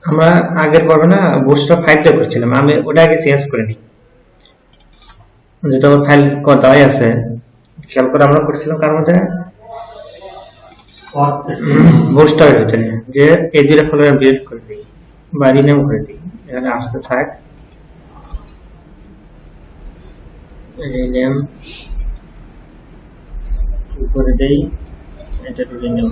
আমরা আগের পর্বে না বুস্টটা 5 টা করেছিলাম, আমি ওটা আগে চেঞ্জ করে নিই, যেটা আমার ফাইল দেওয়াই আছে। খেয়াল করে আমরা করছিলাম কার মধ্যে বুস্টার ভিতরে যে এই দুটো ফোল্ডার ডিলিট করে দিই বা রিনেম করে দিই, এখানে আসতে থাক রিনেম করে দেই, এটা রিনেম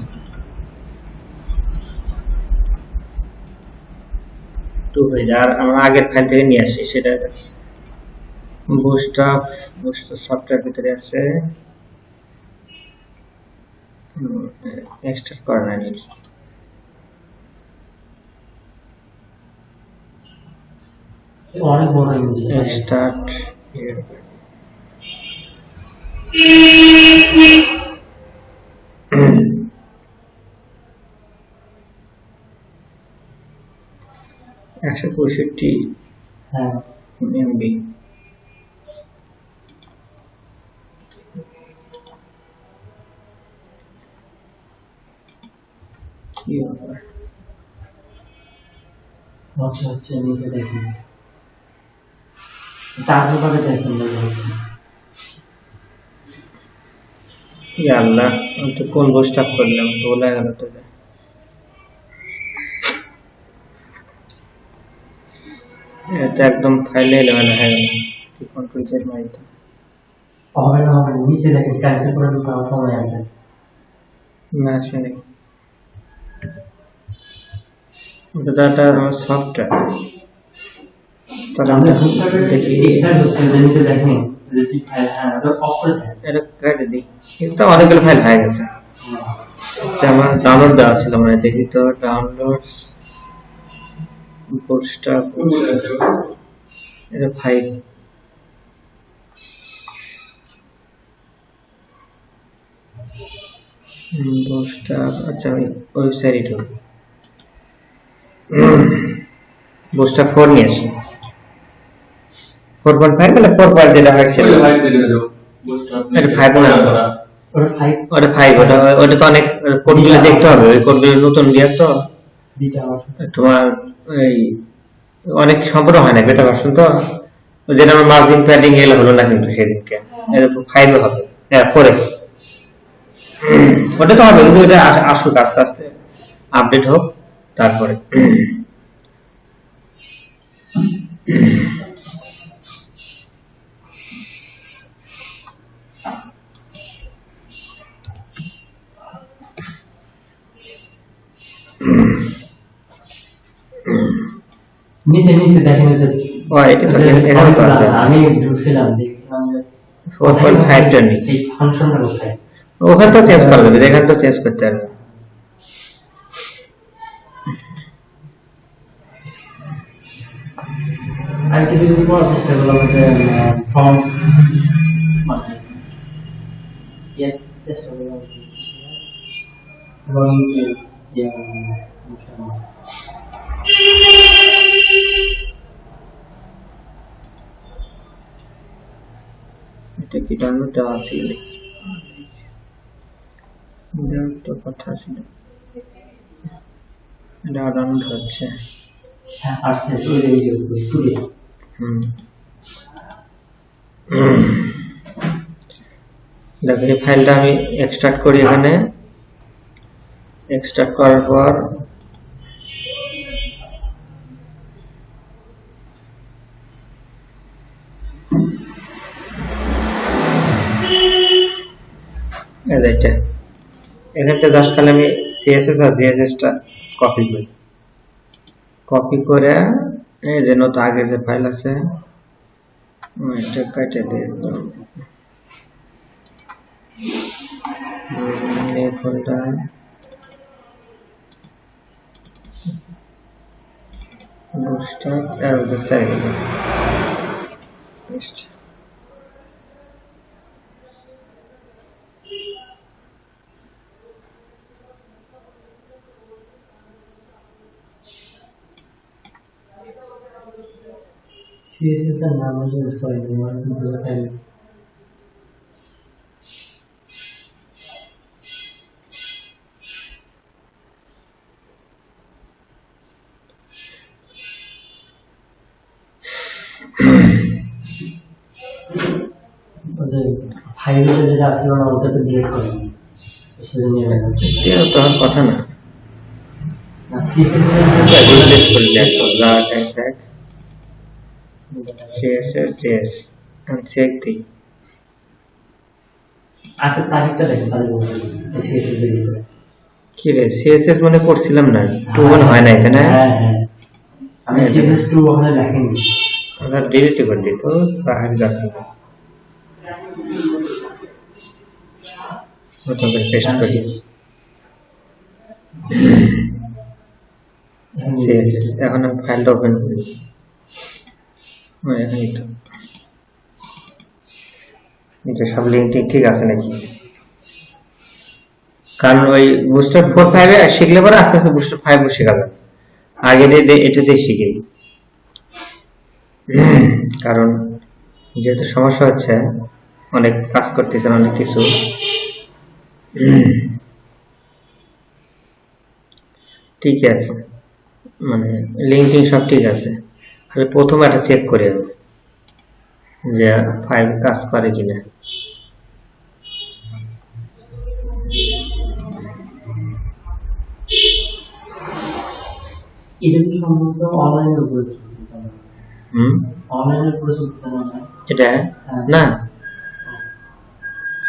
টু হয়ে যায়। আর আমরা আগের ফাইল থেকে নিয়ে আসি, সেটা বুস্টার সফটওয়্যার ভিতরে আছে, এক্সট্রাক্ট করা নাই নাকি, অনেক বড় স্টার্ট একশো 65 এমবি। হচ্ছে নিচে দেখেন, তারপরে দেখেন হচ্ছে আল্লাহ, আমি তো কোন বসটা করলাম তো বলে গেল, তো এটা একদম ফাইলে লেভেল হয়ে গেল। কি কন্ট্রোল চেঞ্জ মারিতে হবে না, হবে নিচে দেখেন ক্যান্সেল করে দেওয়ার সময় আছে না, শুনি ওটা সফটওয়্যার, তাহলে আমরা বুস্টারে দেখি এক্সট্রা হচ্ছে যে নিচে দেখেন রিজিট ফাইল, ওটা অফ করে দেন, এটা কেটে দিই, কিন্তু অনেকগুলো ফাইল হয়ে গেছে। আচ্ছা, আমার ডাউনলোড দেওয়া ছিল, মানে দেখি তো ডাউনলোডস বুস্টার, এটা ফাইল বুস্টার। আচ্ছা, আমি ওয়েবসাইটে ঢুকি, বুস্টার 4 নিয়ে আসি, 4.5 মানে 4 যেটা হয় সেটা, এটা 5 না, ওটা 5, ওটা তো অনেক কোডগুলো দেখতে হবে, ওই কোডগুলো নতুন দিয়ে তো তোমার এই অনেক সম্পূর্ণ হয় না, বেটা ভার্সন তো, যেটা আমার মার্জিন প্যাডিং এগুলো হলো না কিন্তু সেদিনকে, এটা 5 হবে, হ্যাঁ 4 ওটা তো হবে, কিন্তু এটা আসুক আস্তে আস্তে, আপডেট হোক তারপরে। নিচে নিচে দেখেন এখানে তো আছে, আমি ঢুকছিলাম দেখলাম যে 4.5 টা নেই, এই ফাংশনটা কোথায়, ওখানে তো চেঞ্জ করা যাবে, এখানে তো চেঞ্জ করতে হবে। আর কিছু কিছু করার চেষ্টা করলাম যে ফর্ম মানে চেষ্টা করলাম এবং এটা কি ডাউনলোড দেওয়া ছিল, তো কথা ছিল, এটা ডাউনলোড হচ্ছে, আসছে টুডে। দেখো এই ফাইলটা আমি এক্সট্রাক্ট করি, এখানে এক্সট্রাক্ট করার পর এটা এখান থেকে জাস্ট খালি আমি সিএসএস আর জিএসএসটা কপি করি, কপি করে এই যে নতুন আগের যে ফাইল আছে এটা কেটে দিয়ে এই ফোল্ডার বুস্টার আর ওটা চাই নেক্সট CSS এর নাম চেঞ্জ করে দিই, আমার কম্পিউটার ফাইল ফাইভে যেটা আসলো না ওটা তো ডিলিট করে দিই সেজন্য এটা তো আর কথা না সিএসএস রিপ্লেস করলে একদম large tag CSS JS and check the আচ্ছা তারিখটা দেখো তারিখ সিএসএস এর ভিতরে কি রে CSS মানে করছিলাম না 2 মনে হয় না এখানে হ্যাঁ আমি সিএসএস 2 ওখানে লেখিনি আমরা ডিলিট করে দিই তো বাইরে যাচ্ছি ওটা পেস্ট করি CSS এখন আমি ফাইলটা ওপেন করি এখানে তো এটা সব লিংক ঠিক আছে নাকি কারণ ওই বুস্টার 4 5 এ শিখলে পরে আস্তে আস্তে বুস্টার 5 ও শেখা যাবে আগে এটাতে শিখি কারণ যেহেতু সমস্যা হচ্ছে অনেক কাজ করতেছেন অনেক কিছু ঠিক আছে মানে লিংকিং সব ঠিক আছে তাহলে প্রথমে একটা চেক করে যে 5 কাজ করে কিনা এটা কি সম্ভবত অনলাইনের উপরে চলতেছে অনলাইনের উপরে চলতেছে না এটা না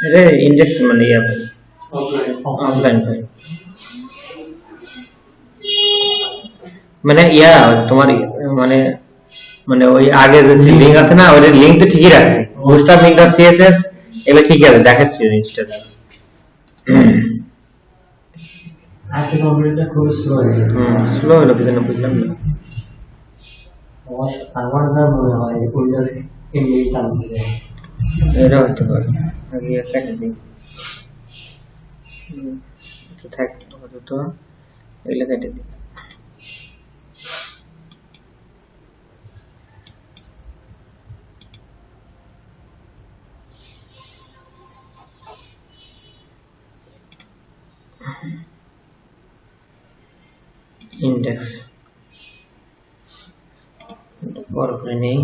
এটা ইন্ডেক্স মানে ইয়া অফলাইন ভাই মানে ইয়া তোমার মানে মানে ওই আগে যে লিংক আছে না ওই লিংক তো ঠিকই রাখছি bootstrap.css এগুলো ঠিকই আছে দেখাচ্ছি জিনিসটা আজকে কম্পিউটারটা খুব স্লো হয়ে গেছে স্লো হলো কিনা বুঝলাম না আমার না মনে হয় উইন্ডোজ এমনি টানছে এটা হতে পারে আগে একটা দিই তো থাক তো এগুলো কেটে দিই index বড় করে নেই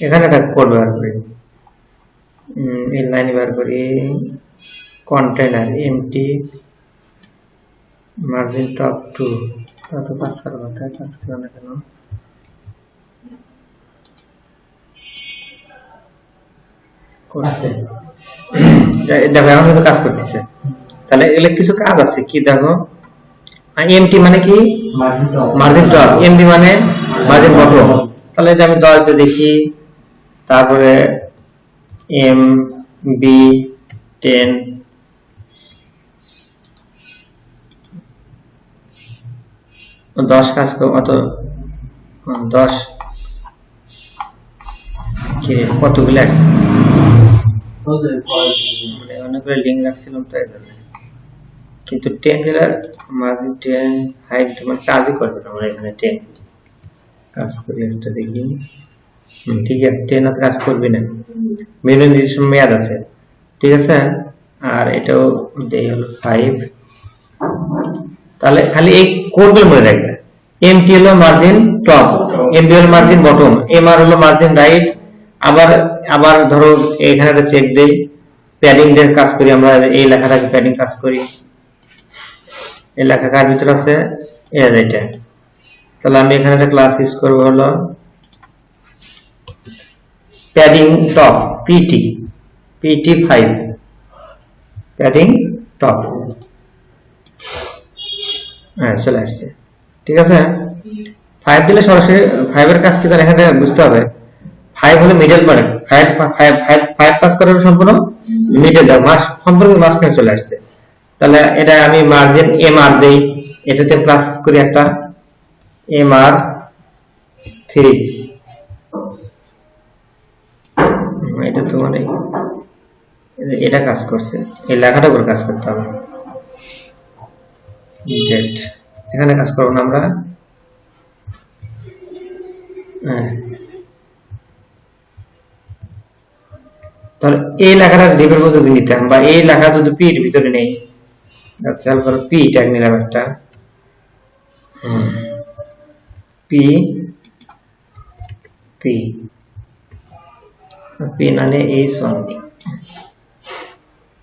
এখানে একটা কোড বার করি এই লাইনে বার করি কন্টেইনার এমটি মার্জিন টপ 2 তা তো পাস করব তাই পাস করব না কেন করছে দেখো এখন তো কাজ করতেছে তাহলে এগুলো কিছু কাজ আছে কি দেখো এমটি মানে কি মার্জিন টপ এমবি মানে মার্জিন বটম তাহলে এটা আমি 10 তে দেখি তারপরে এম বি 10 10 কাজ করব অত 10 কি কতগুলো আছে অনেকগুলো লিঙ্ক রাখছিলাম তো কিন্তু 10 জেলার মার্জিন 10 হাইট মানে কাজই করবে না আমরা এখানে 10 কাজ করি এটা দেখি ঠিক আছে 10 আর কাজ করবে না মেনু নির্দিষ্ট মেয়াদ আছে ঠিক আছে আর এটাও দেই হলো 5 তাহলে খালি এই কোডগুলো মনে রাখবে এমটি হলো মার্জিন টপ এমবি হলো মার্জিন বটম এমআর হলো মার্জিন রাইট আবার ধরো এখানে একটা চেক দেই প্যাডিং দিয়ে কাজ করি আমরা এই লেখাটাকে প্যাডিং কাজ করি এই লেখা কার ভিতর আছে এটা তাহলে আমি এখানে একটা ক্লাস ইউজ করব হলো padding top pt 5 padding top হ্যাঁ চলে আসছে ঠিক আছে 5 দিলে সরাসরি 5 এর কাজ কি তার এখানে বুঝতে হবে 5 হলো মিডল পয়েন্ট 5 পাস করার সম্পূর্ণ মিডল দাও সম্পূর্ণ মাঝখানে চলে আসছে তাহলে এটা আমি মার্জিন এমআর দেই এটাতে প্লাস করি একটা এমআর 3 এটা তো মানে এটা কাজ করছে এই লেখাটা উপর কাজ করতে হবে জেড এখানে কাজ করব না আমরা তাহলে এই লেখাটা ডিপের মধ্যে যদি নিতাম বা এই লেখা যদি পি এর ভিতরে নেই খেয়াল করো পি ট্যাগ নিলাম একটা পি পি, পি মানে H1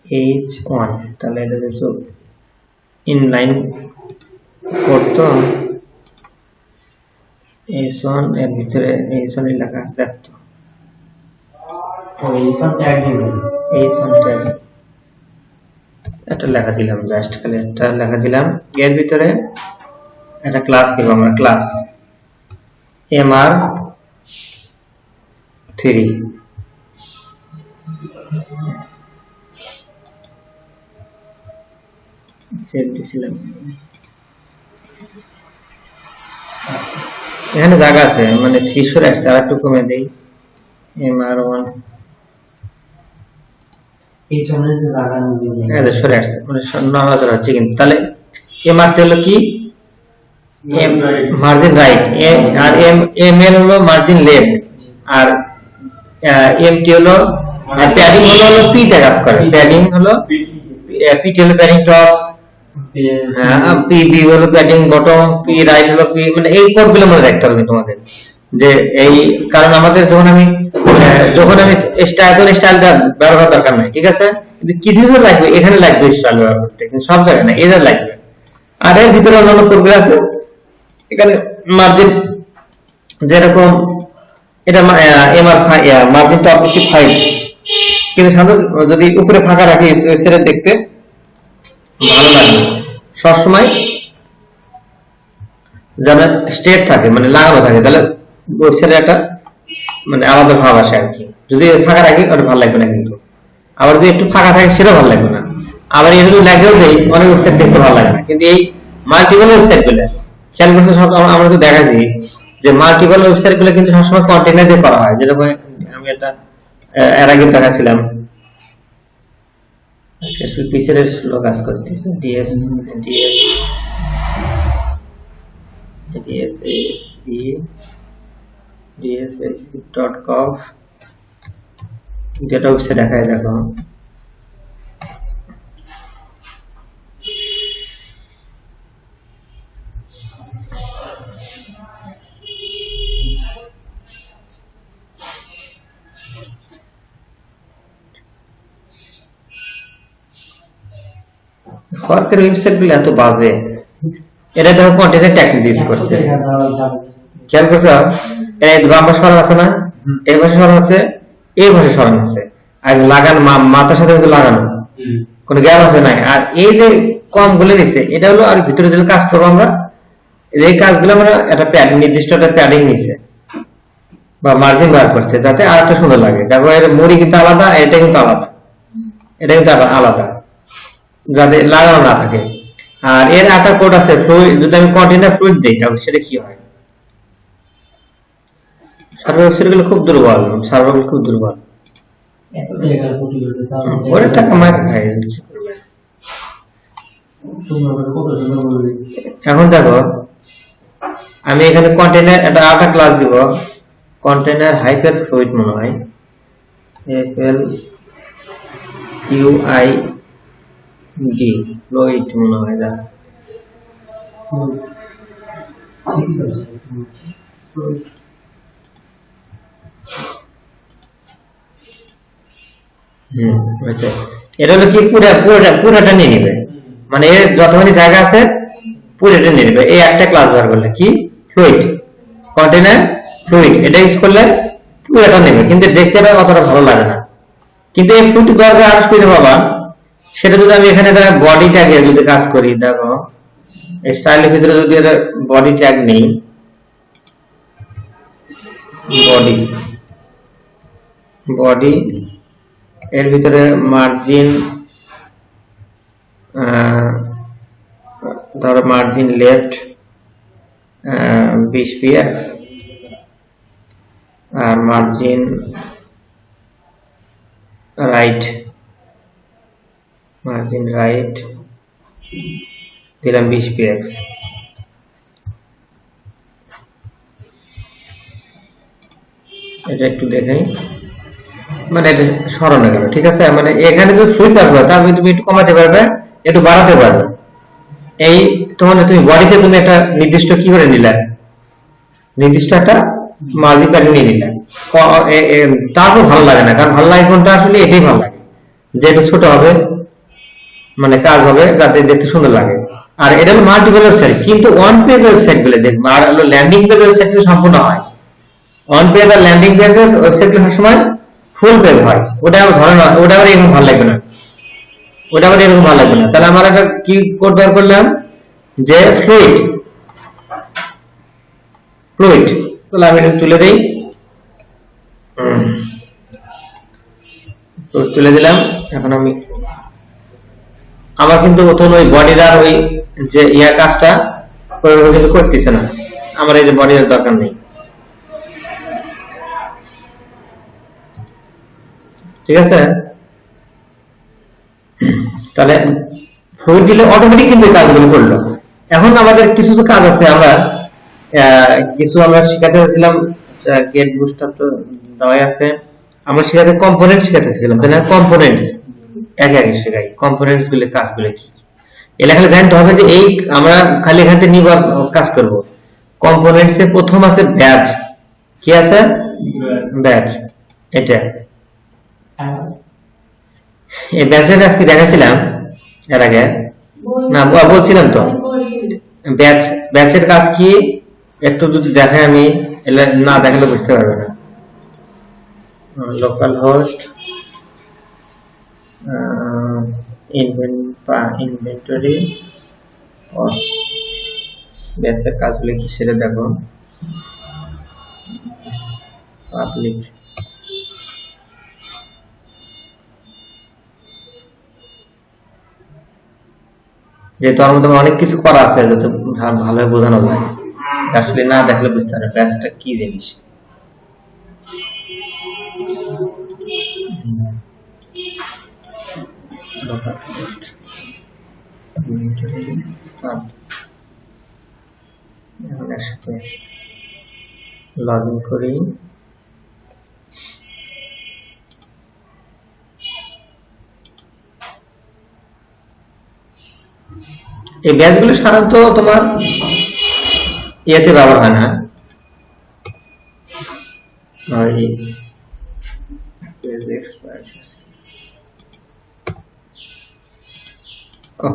H1, তাহলে এটা যেহেতু ইনলাইন করতো H1 এর ভিতরে H1 লেখা আছে দেখতো H1 ট্যাগ দিবেন, H1 ট্যাগ এটা লেখা দিলাম, জাস্ট খালি এটা লেখা দিলাম। এর ভিতরে একটা ক্লাস দিব আমরা, ক্লাস mr3 সেভ দিছিলাম। এখানে জায়গা আছে, মানে 3 সরে আসছে, আর একটু কমে দেই mr1 H1 এর যে জায়গা নিয়ে এটা সরে আসছে, মানে 9000 হচ্ছে কিন্তু। তাহলে mr হলো কি মার্জিন রাইট, আর ml হলো মার্জিন লেফট, আর mt হলো প্যাডিং হলো p তে কাজ করে, প্যাডিং হলো pt হলো প্যাডিং টপ, হ্যাঁ pb হলো প্যাডিং বটম, p রাইট হলো p, মানে এই কোডগুলো মনে রাখতে হবে তোমাদের। যে এই কারণ আমাদের যখন আমি স্টাইলটা ব্যবহার দরকার নাই, ঠিক আছে, কিন্তু কিছু কিছু লাগবে, এখানে লাগবে স্টাইল ব্যবহার করতে, কিন্তু সব জায়গায় না, এদের লাগবে। আর এর ভিতরে অন্যান্য কোডগুলো আছে, এখানে মার্জিন যেরকম এটা মার্জিনটা অবশ্যই 5, কিন্তু সাধারণত যদি উপরে ফাঁকা রাখি সেটা দেখতে ভালো লাগে, সবসময় যারা স্ট্রেট থাকে মানে লাগানো থাকে, তাহলে ওয়েবসাইটে একটা মানে আলাদা ভাব আসে আর কি। যদি ফাঁকা রাখি ওটা ভালো লাগবে না, কিন্তু আবার যদি একটু ফাঁকা থাকে সেটা ভালো লাগবে না। আবার এটা যদি লাগেও দেই অনেক ওয়েবসাইট দেখতে ভালো লাগে না, কিন্তু এই মাল্টিপল ওয়েবসাইট গুলো খেয়াল করছে সব, আমরা তো দেখাচ্ছি যে মাল্টিপল ওয়েবসাইট গুলো কিন্তু সবসময় কন্টেইনার দিয়ে করা হয়, যেরকম আমি একটা এর আগে দেখাছিলাম, পিসের স্লো কাজ করতেছে dsc.conf যেটা ওয়েবসাইট দেখায়, দেখো সরকারি ওয়েবসাইট গুলো এত বাজে, এটা দেখো কন্টেন্ট ট্যাগ ইউজ করছে, খেয়াল করছো এই বাম পাশে সরান আছে না, এই পাশে সরান আছে, এই পাশে সরান আছে, আর লাগান মাথার সাথে কিন্তু লাগানো কোনো গ্যাপ আছে নাই। আর এই যে কম গুলো নিছে এটা হলো, আর ভিতরে যে কাজ করবো আমরা এই কাজগুলো আমরা একটা প্যাডিং, নির্দিষ্ট একটা প্যাডিং নিছে বা মার্জিন বার করছে যাতে আর একটা সুন্দর লাগে। দেখো এর মুড়ি কিন্তু আলাদা, এটা কিন্তু আলাদা, এটা কিন্তু আলাদা, যাতে লাগানো না থাকে। আর এর একটা কোড আছে ফ্লুইড, যদি আমি কন্টেইনার ফ্লুইড দেই তাহলে সেটা কি হয়, সার্ভার ওয়েবসাইট গুলো খুব দুর্বল, সার্ভারগুলো খুব দুর্বল, ওরে টাকা মার খায়। এখন দেখো আমি এখানে কন্টেইনার একটা আরেকটা ক্লাস দিব, কন্টেইনার হাইপার ফ্লুইড মনে হয়, FLUID ফ্লুইড মনে হয়, যা এটা হলো কি পুরোটা নিয়ে নিবে, মানে এর যতখানি জায়গা আছে পুরোটা নিয়ে নিবে। এই একটা ক্লাস বার করলে কি ফ্লুইড, কন্টেইনার ফ্লুইড, এটা ইউজ করলে পুরোটা নেবে, কিন্তু দেখতে পাবে অতটা ভালো লাগে না। কিন্তু এই ফ্লুইড দরকার আরো সুবিধা পাবা, সেটা যদি আমি এখানে বডি ট্যাগে যদি কাজ করি, দেখো স্টাইলের ভিতরে যদি এটা বডি ট্যাগ নেই, বডি এর ভিতরে মার্জিন, ধরো মার্জিন লেফট 20 px আর মার্জিন রাইট দিলাম 20 px। এটা একটু দেখাই, মানে এটা সরানো গেল, ঠিক আছে। মানে এখানে যদি ফ্লুইড পারবে তাহলে তুমি একটু কমাতে পারবে, একটু বাড়াতে পারবে। এই তোমার তুমি বডিতে তুমি একটা নির্দিষ্ট কি করে নিলে, নির্দিষ্ট একটা ম্যাজিক প্যাড নিয়ে নিলাম, তারপর ভালো লাগে না, কারণ ভালো লাগে কোনটা, আসলে এটাই ভালো লাগে, যে এটা ছোট হবে, মানে কাজ হবে যাতে দেখতে সুন্দর লাগে। আর এটা হলো মাল্টিপল ওয়েবসাইট, কিন্তু ওয়ান পেজ ওয়েবসাইট গুলো দেখবো, আর হলো ল্যান্ডিং পেজ ওয়েবসাইট সম্পূর্ণ হয়। ওয়ান পেজ আর ল্যান্ডিং পেজ ওয়েবসাইট গুলো সবসময় ফুল পেজ হয়, ওটা আমার ধরে না, ওটা আমার এরকম ভালো লাগবে না, ওটা আমার এরকম ভালো লাগবে না। তাহলে আমার একটা কি কোড বের করলাম, যে ফ্লুইড, তাহলে আমি এটা তুলে দিই, তুলে দিলাম। এখন আমি আমার কিন্তু প্রথম ওই বডির আর ওই যে ইয়া কাজটা কিন্তু করতেছে না, আমার এই যে বডির দরকার নেই, ঠিক আছে। তাহলে ফ্লুইড দিলে অটোমেটিক কিন্তু কাজগুলো করলো। এখন আমাদের কিছু কাজ আছে, আমরা শিখাতে চাইছিলাম, গেট বুস্টার তো দেওয়াই আছে, আমরা শিখাতে কম্পোনেন্ট শিখাতে চাইছিলাম, তাই না? কম্পোনেন্টস একে শেখাই, কম্পোনেন্টস গুলো কাজগুলো কি, এলাকায় জানতে হবে যে এই আমরা খালি এখান থেকে নিব কাজ করব। কম্পোনেন্টস এর প্রথম আছে ব্যাচ, কি আছে? ব্যাচ। এটা এই ব্যাচের কাজ কি দেখাছিলাম এর আগে? না, বলছিলাম তো। ব্যাচের কাজ কি একটু যদি দেখাই আমি, না দেখালে বুঝতে পারবে না। লোকাল হোস্ট, ইনভেন্টরি, ব্যাচের কাজগুলো কি সেটা দেখো। পাবলিক, যেহেতু আমার মধ্যে অনেক কিছু করা আছে, যাতে ভালোভাবে বোঝানো যায়, আসলে না দেখলে বুঝতে পারবে ব্যাচটা কি জিনিস। এখন একসাথে লগ ইন করি। এই ব্যাচগুলো সাধারণত তোমার ইয়েতে ব্যবহার হয় না,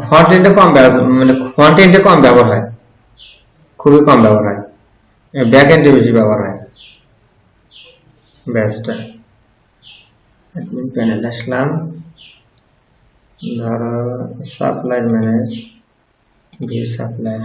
ফ্রন্ট এন্ডে কম ব্যবহার, মানে ফ্রন্ট এন্ডে কম ব্যবহার হয়, খুবই কম ব্যবহার হয়, ব্যাক এন্ডে বেশি ব্যবহার হয় ব্যাচটা। অ্যাডমিন প্যানেল আসলাম, ধরো supply manage, view supply,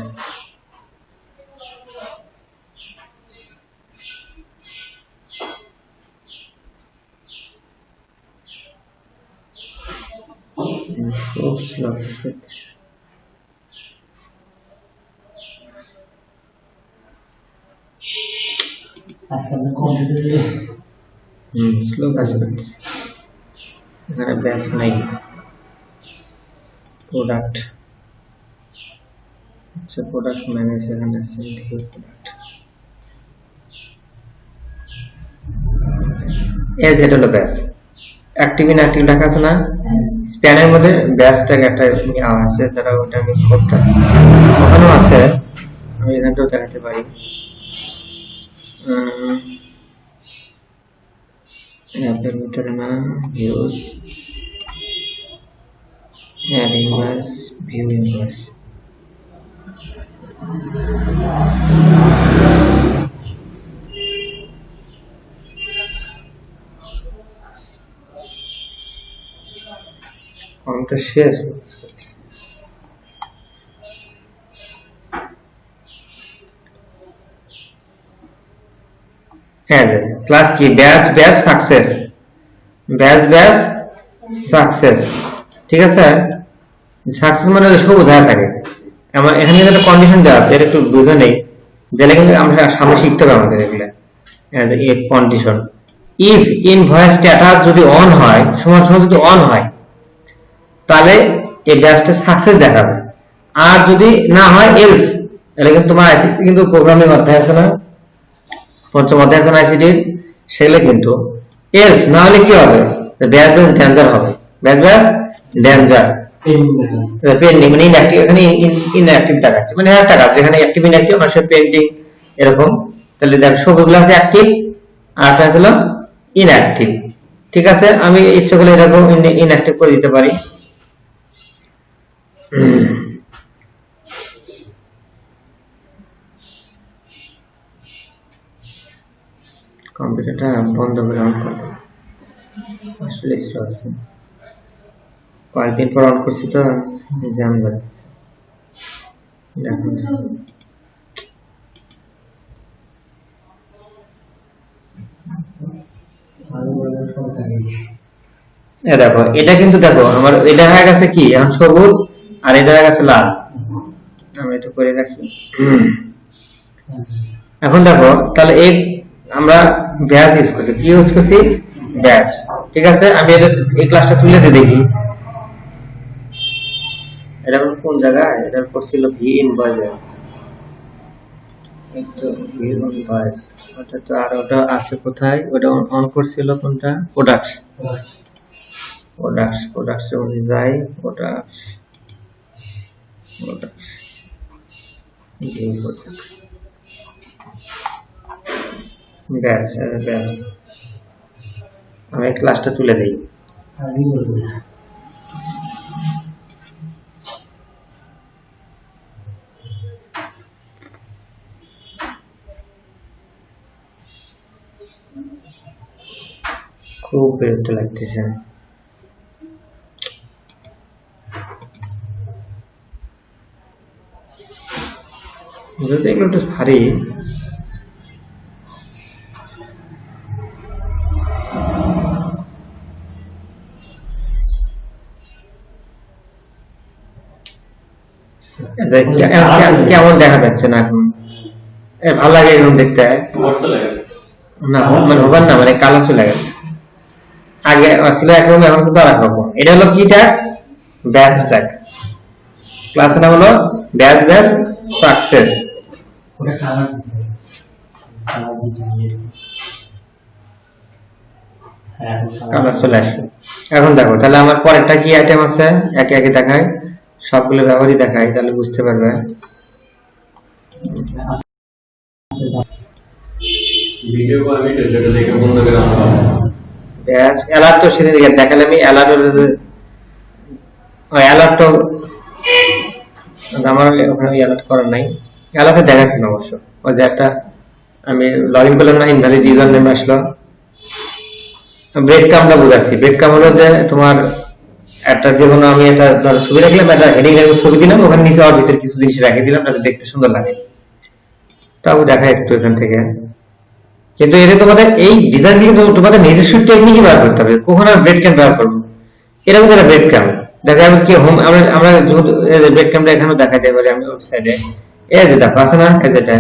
slow কাজ করতেছে, এখানে ব্যাচ নাই। প্রোডাক্ট, আচ্ছা প্রোডাক্ট ম্যানেজ এখানে আছে, ভিউ প্রোডাক্ট, এই যে এটা হলো ব্যাচ। অ্যাক্টিভ ইনঅ্যাক্টিভ লেখা আছে না, স্প্যানের মধ্যে ব্যাচ ট্যাগ একটা আছে, তারা ওটা আমি কোডটা ওখানেও আছে, আমি এখান থেকেও দেখাতে পারি। অ্যাপের ভিতরে না, views, add invoice, view invoice, ফর্মটা শেষ। হ্যাঁ, ক্লাস কি batch batch success, batch batch success, ঠিক আছে। সাকসেস মানে সবুজ হয়ে থাকে। আমার এখানে একটা কন্ডিশন দেওয়া আছে, এটা একটু বুঝে নেই, যেটা কিন্তু আমরা সামনে শিখতে হবে আমাদের এগুলা। এই কন্ডিশন, ইফ ইনভয়েস স্ট্যাটাস যদি অন হয়, সমান সমান যদি অন হয়, তাহলে এই ব্যাচটা সাকসেস দেখাবে, আর যদি না হয় এলস। এটা কিন্তু তোমার আইসিটি কিন্তু প্রোগ্রামিং অধ্যায় আছে না, পঞ্চম অধ্যায় আছে না আইসিটির, সেগুলো কিন্তু এলস না হলে কি হবে, ব্যাচ ব্যাচ ডেঞ্জার হবে, ব্যাচ ব্যাচ ডেঞ্জার, পেন্ডিং মানে ইনঅ্যাক্টিভ, এখানে ইনঅ্যাক্টিভ দেখাচ্ছে, মানে একটা কাজ যেখানে অ্যাক্টিভ ইনঅ্যাক্টিভ মানে পেন্ডিং এরকম তাহলে দেখ সবুজ গুলো আছে অ্যাক্টিভ আর একটা ছিল ইনঅ্যাক্টিভ। ঠিক আছে, আমি ইচ্ছে করলে এরকম ইনঅ্যাক্টিভ করে দিতে পারি। কম্পিউটারটা বন্ধ করে অন করব, আসলে স্লো আছে, কয়েকদিন পর অন করছি তো জ্যাম লাগছে। দেখো দেখো এটা কিন্তু দেখো আমার এটা হয়ে গেছে কি এখন সবুজ আর এটা হয়ে গেছে লাল। আমি এটা করে রাখি। এখন দেখো তাহলে এই আমরা ব্যাচ ইউজ করছি, কি ইউজ করছি? ব্যাচ। ঠিক আছে, আমি এটা এই ক্লাসটা তুলে দিয়ে দেখি এটা কোন জায়গায়, এটা করছিল ভি ইনভয়েস, ভি ইনভয়েস ওটা তো, আর ওটা আছে কোথায়, ওটা অন করছিল কোনটা? প্রোডাক্টস, প্রোডাক্টস অনুযায়ী প্রোডাক্টস ব্যাচ ব্যাচ। আমি ক্লাসটা তুলে দেই। খুব বিরক্ত লাগতেছে। যদি এগুলো একটু ভারী, কেমন দেখা যাচ্ছে না এখন? ভালো লাগে এরকম দেখতে? না মানে হবার না, মানে কালো চলে গেছে। আগে ছিল একরকম, এখন কিন্তু আর একরকম। এটা হলো কি ট্যাগ? Batch tag. ক্লাসের নাম হলো ব্যাচ ব্যাচ সাকসেস। চলে আসলো। এখন দেখো তাহলে আমার পরেরটা কি আইটেম আছে, একে একে দেখায়, সবগুলো ব্যবহারই দেখায়, তাহলে বুঝতে পারবে। ভিডিও কোয়ালিটি সেটা দেখে বন্ধ করে আনতে হবে। ব্যাচ অ্যালার্ট তো সেদিন দেখালে, আমি অ্যালার্ট আমার ওখানে অ্যালার্ট করা নাই, অ্যালার্টে দেখাচ্ছি না অবশ্য। ওই যে একটা আমি লগ ইন করলাম না, ইনভ্যালিড ইউজার নেম আসলো। ব্রেড কামটা বুঝাচ্ছি। ব্রেড কাম হলো যে তোমার একটা যে কোনো আমি একটা ছবি রাখলাম, একটা হেডিং ছবি দিলাম, ওখানে নিচে আর ভিতরে কিছু জিনিস রেখে দিলাম যাতে দেখতে সুন্দর লাগে, তাও দেখা একটু এখান থেকে। কিন্তু এটা তোমাদের এই ডিজাইন কিন্তু তোমাদের নিজস্ব টেকনিকই ব্যবহার করতে হবে। কখন আমি ব্রেড ক্যাম্প ব্যবহার করবো? এটা কিন্তু ব্রেড ক্যাম্প দেখা যাবে কি হোম, আমরা ব্রেড ক্যাম্পটা এখানেও দেখাতে পারি। আমি ওয়েবসাইটে এই যে দেখো আছে না, এই যেটা,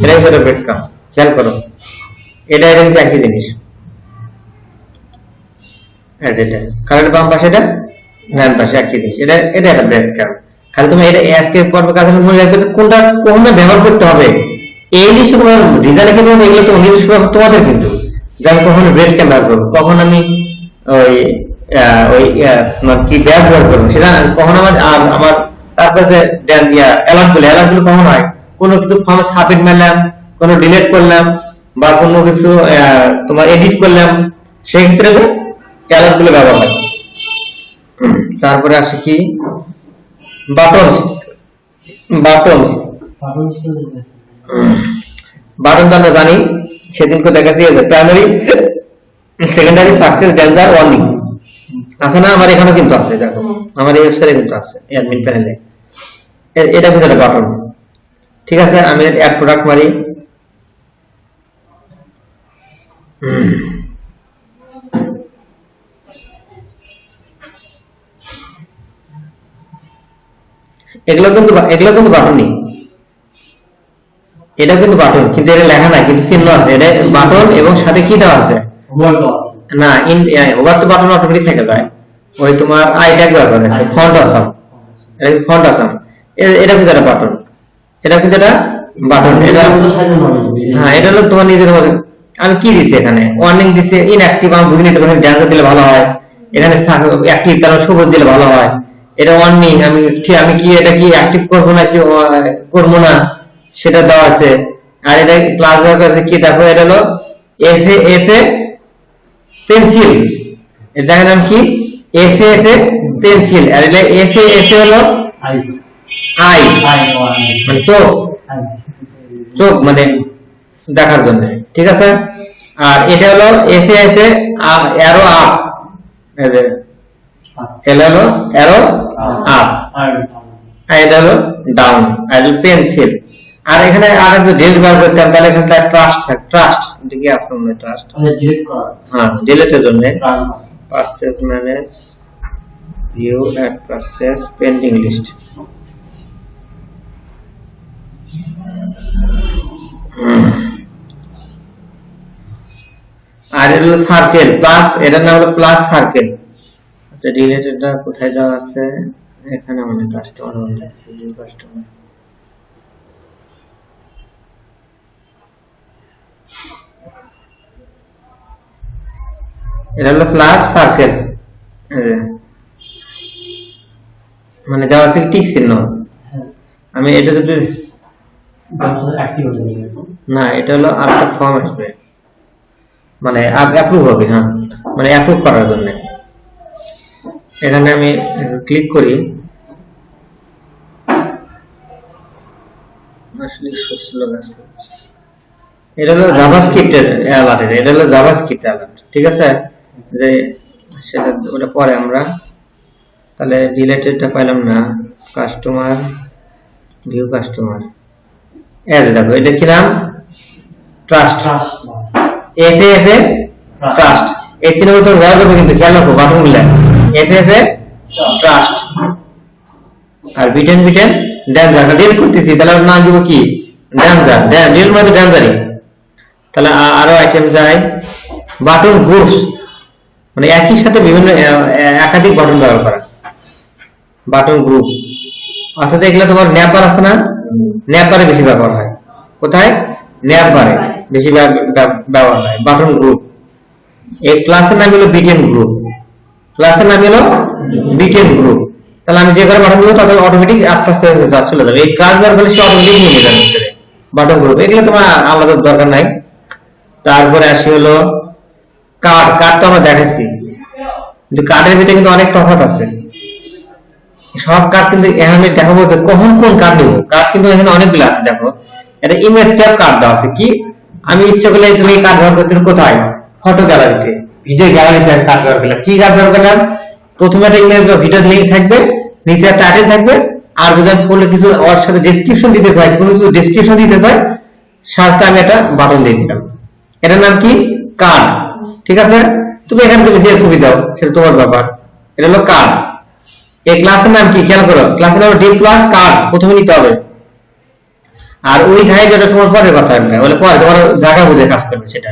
এটাই হলো ব্রেড ক্যাম্প। খেয়াল করো, এটা কিন্তু একই জিনিস। এই যেটা কারেন্ট বাম পাশে, এটা ডান পাশে, একই জিনিস। এটা একটা ব্রেড ক্যাম্প। খালি তুমি এটা আজকে পর্বে কাজ মনে রাখবে কোনটা কখন ব্যবহার করতে হবে। এই জিনিস তোমার ডিজাইনে কিন্তু এগুলো তো নিজস্ব তোমাদের, কিন্তু যে আমি কখন ব্রেড ক্যাম্প ব্যবহার করবো, কখন আমি ওই কি ব্যাচ ব্যবহার করবো, সেটা কখন আমার তারপরে অ্যালার্ট গুলো কখন হয়? কোনো কিছু ফর্ম সাবমিট মারলাম, কোনো ডিলিট করলাম, বা কোনো কিছু তোমার এডিট করলাম, সেই ক্ষেত্রে অ্যালার্ট গুলো ব্যবহার হয়। তারপরে আসে কি বাটনস। বাটন তো আমরা জানি, সেদিনকে দেখাচ্ছি primary, secondary, success, danger, warning আছে না? আমার এখানে কিন্তু আছে, দেখো আমার এই ওয়েবসাইটে কিন্তু আছে, অ্যাডমিন প্যানেলে। এটা কিন্তু একটা বাটন। ঠিক আছে, আমি অ্যাড প্রোডাক্ট মারি। এগুলো কিন্তু বাটন নেই, এটা কিন্তু বাটন, কিন্তু এটা লেখা নাই, কিন্তু চিহ্ন আছে। এটা বাটন এবং সাথে কি দেওয়া আছে না, ওভার তো বাটন অটোমেটিক থেকে যায়। ওই তোমার আই ট্যাগ ব্যবহার আছে, ফন্ট আসাম, এটা ফন্ট আসাম, এটা কিন্তু একটা বাটন, এটা কিন্তু একটা বাটন। এটা হ্যাঁ, এটা হলো তোমার নিজের মধ্যে। আমি কি দিছি এখানে? ওয়ার্নিং দিছি, ইনঅ্যাক্টিভ আমি বুঝে নিতে পারি, ড্যান্সার দিলে ভালো হয়। এখানে অ্যাক্টিভ কারণ সবুজ দিলে ভালো হয়। এটা ওয়ার্নিং, আমি কি এটা কি অ্যাক্টিভ করবো না কি করবো না সেটা দেওয়া আছে। আর এটা ক্লাস ব্যবহার করছে কি দেখো, এটা হলো এফ এ পেন্সিল, এটার নাম কি এফ এ পেন্সিল, আর এটা এফ এ হলো আইস আই মানে চোখ, চোখ মানে দেখার জন্য, ঠিক আছে। আর এটা হলো এফ এ অ্যারো আপ, এটা হলো অ্যারো আপ, আর এটা হলো ডাউন, আর পেন্সিল। আর এখানে আর একটু ডিলিট বার করতাম, তাহলে এখানে ট্রাস্ট থাকে, ট্রাস্ট এটা কি আছে আমরা ট্রাস্ট, ডিলিট করা, হ্যাঁ ডিলিটের জন্য পারচেজ ম্যানেজ ভিউ এট পারচেজ পেন্ডিং লিস্ট। আর এটা হলো সার্কেল প্লাস, এটার নাম হলো প্লাস সার্কেল। আচ্ছা ডিলিটেডটা কোথায় দেওয়া আছে, এখানে আমাদের কাস্টমার হলো কাস্টমার, এটা হলো প্লাস সার্কেল, মানে দেওয়া আছে টিক চিহ্ন। আমি এটা যদি অ্যাক্টিভ হয়ে যাবে না, এটা হলো আরেকটা ফর্ম আসবে, মানে অ্যাপ্রুভ হবে, হ্যাঁ মানে অ্যাপ্রুভ করার জন্য। এখানে আমি ক্লিক করি, আসলে স্লো কাজ করছে। এটা হলো জাভাস্ক্রিপ্টের অ্যালার্ট, এটা হলো জাভাস্ক্রিপ্ট অ্যালার্ট, ঠিক আছে। যে সেটা ওটা পরে আমরা, তাহলে রিলেটেডটা পাইলাম না, কাস্টমার ভিউ কাস্টমার, এই দেখো এটা কি নাম ট্রাস্ট, এফ এ ট্রাস্ট, এই চিহ্ন তো ব্যবহার করবে, কিন্তু খেয়াল রাখো বাটন গুলা এফ এ ট্রাস্ট। আর বিটেন ড্যান্সার ডিল করতেছি, তাহলে ওর নাম দিব কি ড্যান্সার, ডিল মানে ড্যান্সারি। তাহলে আরো আইটেম যায় বাটন গ্রুপস, মানে একই সাথে বিভিন্ন একাধিক বাটন ব্যবহার করা, বাটন গ্রুপ। অর্থাৎ এগুলো তোমার ন্যাপার আছে না, ন্যাপারে বেশি ব্যবহার হয়, কোথায় ন্যাপারে বেশি ব্যবহার হয় বাটন গ্রুপ। এই ক্লাসের নাম হলো বিটেন গ্রুপ, ক্লাসের নাম হলো বিটেন গ্রুপ। তাহলে আমি যে করে বাটন দেবো তাদের অটোমেটিক আস্তে আস্তে চলে যাবে, এই ক্লাস বার করলে সে অটোমেটিক নিয়ে যাবে বাটন গ্রুপ, এগুলো তোমার আলাদা দরকার নাই। তারপরে আসি হলো কার্ড, কার্ড তো আমরা দেখাচ্ছি, কিন্তু কার্ডের ভিতরে কিন্তু অনেক তফাৎ আছে। সব কার্ড কিন্তু এখানে দেখাবো কখন কোন কার্ড নেবো, কার্ড কিন্তু এখানে অনেকগুলো আছে। দেখো এটা ইমেজ ট্যাব কার্ড দেওয়া আছে, কি আমি ইচ্ছে করলে তুমি কার্ড ব্যবহার করতে কোথায়, ফটো গ্যালারিতে, ভিডিও গ্যালারিতে কার্ড ব্যবহার করলাম। কি কার্ড ব্যবহার করলাম, প্রথমে একটা ইমেজ বা ভিডিও লিঙ্ক থাকবে, নিচে একটা টাইটেল থাকবে, আর যদি আমি বলে কিছু ওর সাথে ডেসক্রিপশন দিতে চাই, কোনো কিছু ডেসক্রিপশন দিতে চাই, সাথে আমি একটা বাটন দিয়ে দিলাম, এটার নাম কি কার্ড, ঠিক আছে। তুমি এখানে তুমি যে ছবি দাও সেটা তোমার ব্যাপার, এটা হলো কার্ড। এই ক্লাসের নাম কি খেয়াল করো, ক্লাসের নাম ডি প্লাস কার্ড প্রথমে নিতে হবে। আর ওই ধারে যেটা তোমার পরের কথা হবে, বলে পরে তোমার জায়গা বুঝে কাজ করবে সেটা।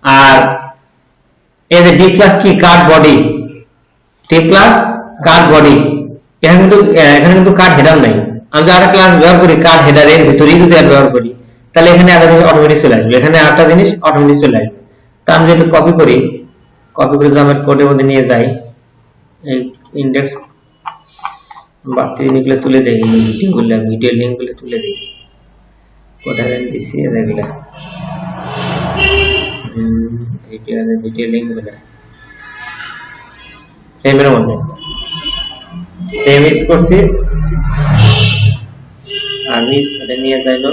আর এই যে ডি প্লাস কি card body, D plus card body, এখানে কিন্তু কার্ড হেডার নাই। আমি যারা ক্লাস ব্যবহার করি কার্ড হেডারের ভিতরেই যদি ব্যবহার করি, তাহলে এখানে একটা জিনিস অটোমেটিক চলে আসবে, এখানে একটা জিনিস অটোমেটিক চলে আসবে। তা আমি যদি কপি করে যদি আমার কোডের মধ্যে নিয়ে যাই, এই ইন্ডেক্স বাকি জিনিসগুলো তুলে দেই, ভিডিও লিঙ্ক গুলো তুলে দিই, কোথায় দিচ্ছি এগুলা ভিডিও লিঙ্ক গুলো ফ্রেমের মধ্যে ফ্রেম ইউজ করছি, আমি এটা নিয়ে যাইল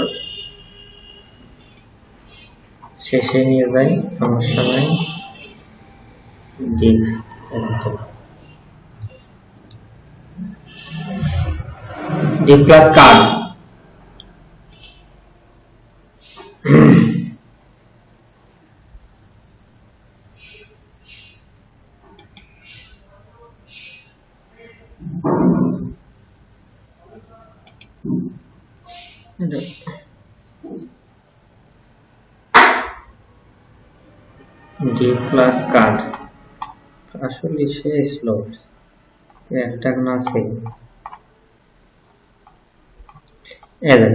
শেষে নিয়ে যাই, সমস্যা নাই। Deep plus card, D plus card আসলে সে স্লো একটা না আছে,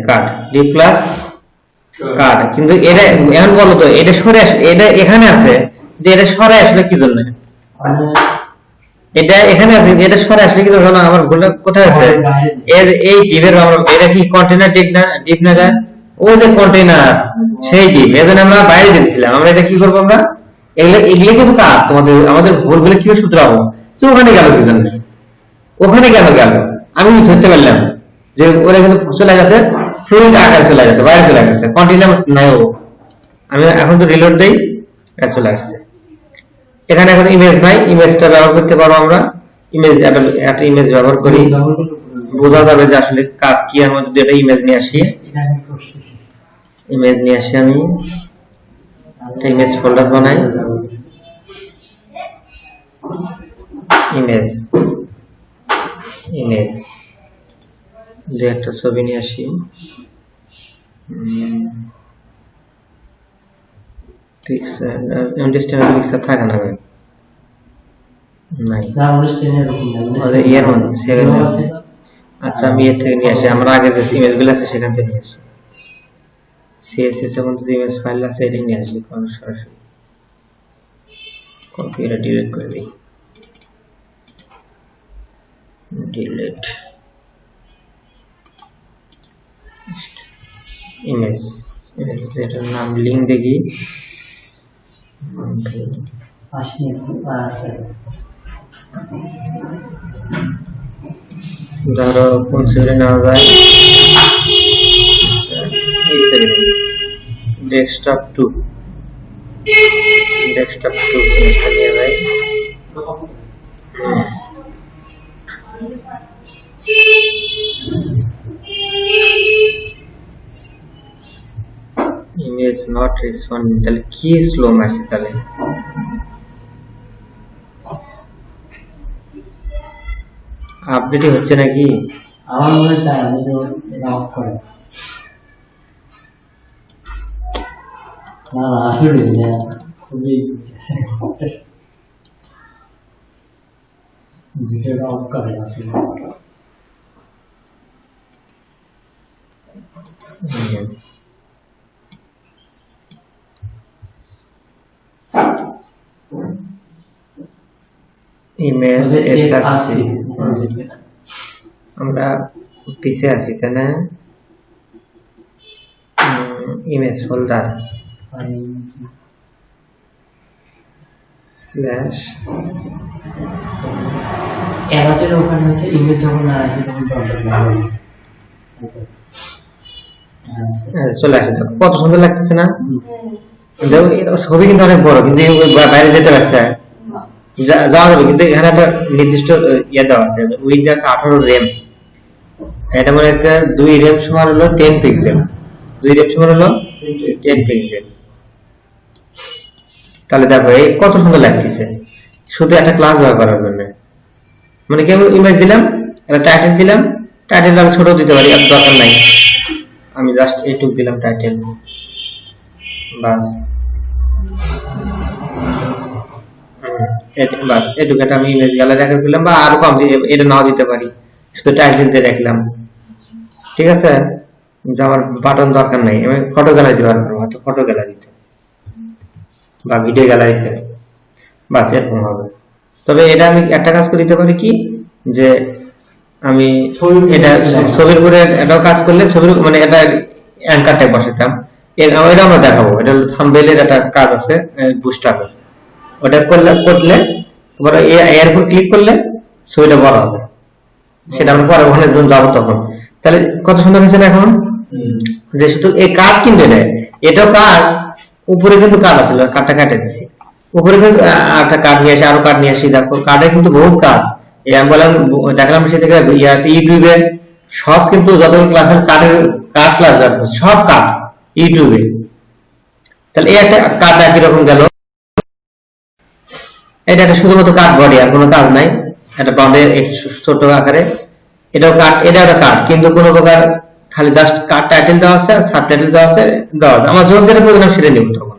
কার্ড ডি প্লাস কার্ড। কিন্তু এটা এখন বলো তো, এটা সরে এটা এখানে আছে, যে এটা সরে আসলে কি জন্য, এটা এখানে আছে, এটা সরে আসলে কি জন্য, আমার ভুলটা কোথায় আছে, এই ডিপের, এটা কি কন্টেনার ডিপ না, ডিপ না, ওই যে কন্টেইনার সেই ডিপ, এজন্য আমরা বাইরে দিয়েছিলাম। আমরা এটা কি করবো, আমরা এগুলো কিন্তু কাজ তোমাদের, আমাদের ভুলগুলো কিভাবে শুধরাবো, যে ওখানে গেল কি জন্য, ওখানে কেন গেল আমি ধরতে পারলাম যে ওরা কিন্তু চলে গেছে, ফ্লুইড আকারে চলে গেছে, বাইরে চলে গেছে, কন্টেইনার নাই। ও আমি এখন তো রিলোড দেই, এটা চলে আসছে। এখানে এখন ইমেজ নাই, ইমেজটা ব্যবহার করতে পারবো আমরা। ইমেজ একটা ইমেজ ব্যবহার করি, বোঝা যাবে যে আসলে কাজ কি। এর মধ্যে একটা ইমেজ নিয়ে আসি, ইমেজ নিয়ে আসি, আমি একটা ইমেজ ফোল্ডার বানাই, ইমেজ ইমেজ যে একটা ছবি নিয়ে আসি। পিকচার থাকে না নাই, এর মধ্যে সেভেন আছে। আচ্ছা আমি এর থেকে নিয়ে আসি, আমরা আগে যে ইমেজ গুলো আছে সেখান থেকে নিয়ে আসি। সিএসএস এর মধ্যে ইমেজ ফাইল আছে, এটা নিয়ে আসি, সরাসরি কপি এটা ডিলিট করে দিই, ডিলিট ইমেজ। এটার নাম লিঙ্ক দেখি, ধরো কোন ছবি নেওয়া যায়, ডেস্কটপ 2 জিনিসটা নিয়ে যায়। ইমেজ নট রেসপন্ডিং, তাহলে কি স্লো মারছে, তাহলে আপডেটই হচ্ছে নাকি? আমার মনে হয় তাই, আমি এটা অফ করে না আসলে খুবই ভিডিওটা অফ করে আসলে। ইমেজ এসআরসি, আমরা পিছে আছি তাই না? ইমেজ ফোল্ডার স্ল্যাশ এরাটের ওখানে হচ্ছে ইমেজ যখন আসে তখন প্রবলেম হয়। চলে আসে, কত সুন্দর লাগতেছে না? ছবি কিন্তু অনেক বড়, কিন্তু বাইরে যেতে পারছে, যাওয়া যাবে, কিন্তু এখানে একটা নির্দিষ্ট ইয়ে দেওয়া আছে, উইথ আছে 18 র্যাম। এটা মানে একটা 2 র্যাম সমান হলো 10 পিক্সেল, 2 র্যাম সমান হলো 10 পিক্সেল। তাহলে দেখো এই কত সুন্দর লাগতেছে, শুধু একটা ক্লাস ব্যবহার করার জন্য। মানে কি, ইমেজ দিলাম, একটা টাইটেল দিলাম, টাইটেল আমি ছোট দিতে পারি, আর দরকার নাই, আমি জাস্ট এইটুকু দিলাম টাইটেল, বাস বাস এটুকু। একটা আমি ইমেজ গ্যালারি রেখে দিলাম, বা আরো কম এটা নাও দিতে পারি, শুধু টাইটেল দিয়ে রাখলাম, ঠিক আছে? যে আমার বাটন দরকার নাই, আমি ফটো গ্যালারি ব্যবহার করবো, হয়তো ফটো গ্যালারিতে বা ভিডিও গ্যালারিতে, বাস এরকম হবে। তবে এটা আমি একটা কাজ করে দিতে পারি কি, যে আমি এটা ছবির উপরে এটাও কাজ করলে, ছবির মানে এটা অ্যাঙ্কার ট্যাগ বসাতাম, এটা আমরা দেখাবো। এটা থাম্বনেইলের একটা কাজ আছে, বুস্টারের, ওটা করলে পরে এর উপর ক্লিক করলে ছবিটা বড় হবে, সেটা আমরা পরে ওখানে যখন যাবো তখন। তাহলে কত সুন্দর হয়েছে না এখন, যে শুধু এই কার্ড কিন্তু এটাও কার্ড, উপরে কিন্তু কার্ড আছে, কার্ডটা কেটে দিচ্ছি, উপরে কিন্তু একটা কার্ড নিয়ে আসি, আরো কার্ড নিয়ে আসি। দেখো কার্ডে কিন্তু বহুত কাজ, এই আমি বললাম দেখলাম সে থেকে ইউটিউবে সব কিন্তু যতগুলো ক্লাস কার্ড ক্লাস সব কার্ড ইউটিউবে। তাহলে এই একটা কার্ড একই রকম গেল, এটা একটা শুধুমাত্র কার্ড বডি, আর কোনো কাজ নাই, একটা বাউন্ডারি ছোট আকারে, এটাও কার্ড, এটা একটা কার্ড, কিন্তু কোনো প্রকার খালি জাস্ট কার্ড টাইটেল দেওয়া আছে, সাবটাইটেল দেওয়া আছে, আমার যখন যেটা প্রয়োজন সেটা নিব তখন।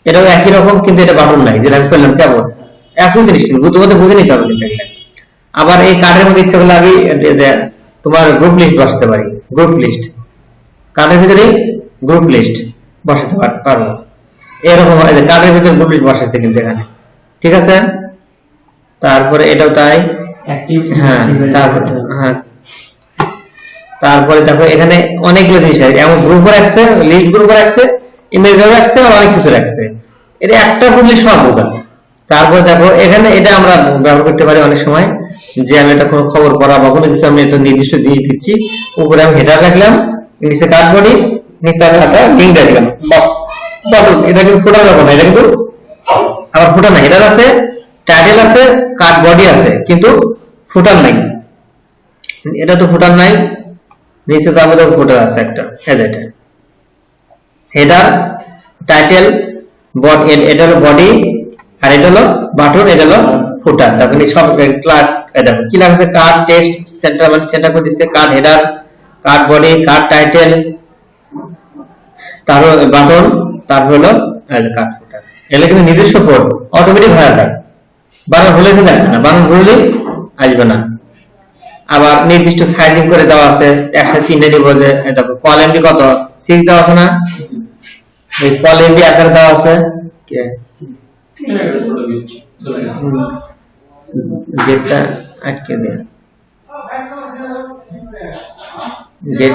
এটাও একই রকম, কিন্তু এটা বাটন নাই, যেটা আমি করলাম কেবল একই জিনিস, কিন্তু তোমাদের বুঝে নিতে হবে। আবার এই কার্ডের মধ্যে ইচ্ছা করলে আমি তোমার গ্রুপ লিস্ট বসাতে পারি, গ্রুপ লিস্ট কার্ডের ভিতরে গ্রুপ লিস্ট বসাতে পারবো, এরকম কার্ডের ভিতরে গ্রুপ লিস্ট বসাচ্ছে কিন্তু এখানে, ঠিক আছে? তারপরে এটাও তাই, হ্যাঁ, তারপরে হ্যাঁ তারপরে দেখো এখানে অনেকগুলো জিনিস আছে, এমন গ্রুপ রাখছে, লিস্ট গ্রুপ রাখছে, ইমেজ রাখছে, আর অনেক কিছু রাখছে। এটা একটা বুঝলে সব বোঝা। তারপর দেখো এখানে এটা আমরা ব্যবহার করতে পারি অনেক সময়, যে আমি এটা কোনো খবর পড়া বা কোনো কিছু আমি একটা নির্দিষ্ট দিয়ে দিচ্ছি, উপরে আমি হেডার রাখলাম, নিচে কাট বডি, নিচে আমি একটা লিঙ্ক রাখলাম, এটা কিন্তু ফুটার ব্যাপার না, এটা কিন্তু আবার ফুটার না, হেডার আছে, টাইটেল আছে, কাট বডি আছে, কিন্তু ফুটার নাই। এটা তো ফুটার নাই, নিচে যাবো দেখো ফুটার আছে একটা, এটা হেডার, টাইটেল, এটা হলো বডি, আর এটা হলো বাটন, এটা হলো ফুটার। তারপরে সব দেখো কি লাগছে, কার্ড টেক্সট সেন্টার, মানে সেন্টার করে দিচ্ছে, card header, card body, card title, তারপর বাটন, তারপর হলো কার্ড ফুটার। এগুলো কিন্তু নিজস্ব কোড, অটোমেটিক হয়ে যায়, বানান ভুলে কিন্তু আসবে না, বানান ভুললে আসবে না। আবার নির্দিষ্ট সাইজিং করে দেওয়া আছে, একসাথে তিনটে নিব, যে দেখো কল এমবি কত 6 দেওয়া আছে না, এই কল এমবি আকারে দেওয়া আছে, গেটটা আটকে দেয়া, গেট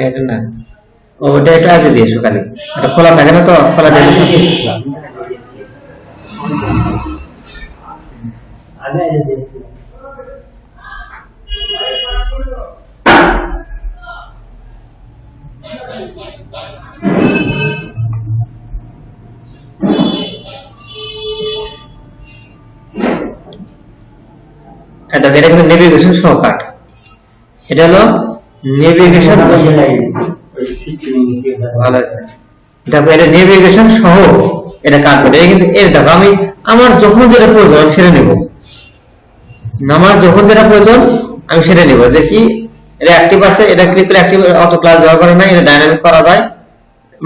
এটা না, ওটা এটা আছে দিয়েছো খালি, এটা খোলা থাকে না, তো খোলা দিয়ে এটা কিন্তু নেভিগেশন সহ কাট, এটা হলো নেভিগেশন, ভালো আছে। দেখো এটা নেভিগেশন সহ এটা কাট করে, এটা কিন্তু এর দেখো আমি আমার যখন যেটা প্রয়োজন সেটা নেব, আমার যখন যেটা প্রয়োজন আমি সেটা নেব। যে কি এটা অ্যাক্টিভ আছে, এটা ক্লিক করে অ্যাক্টিভ অটো ক্লাস ব্যবহার করে না, এটা ডাইনামিক করা যায়,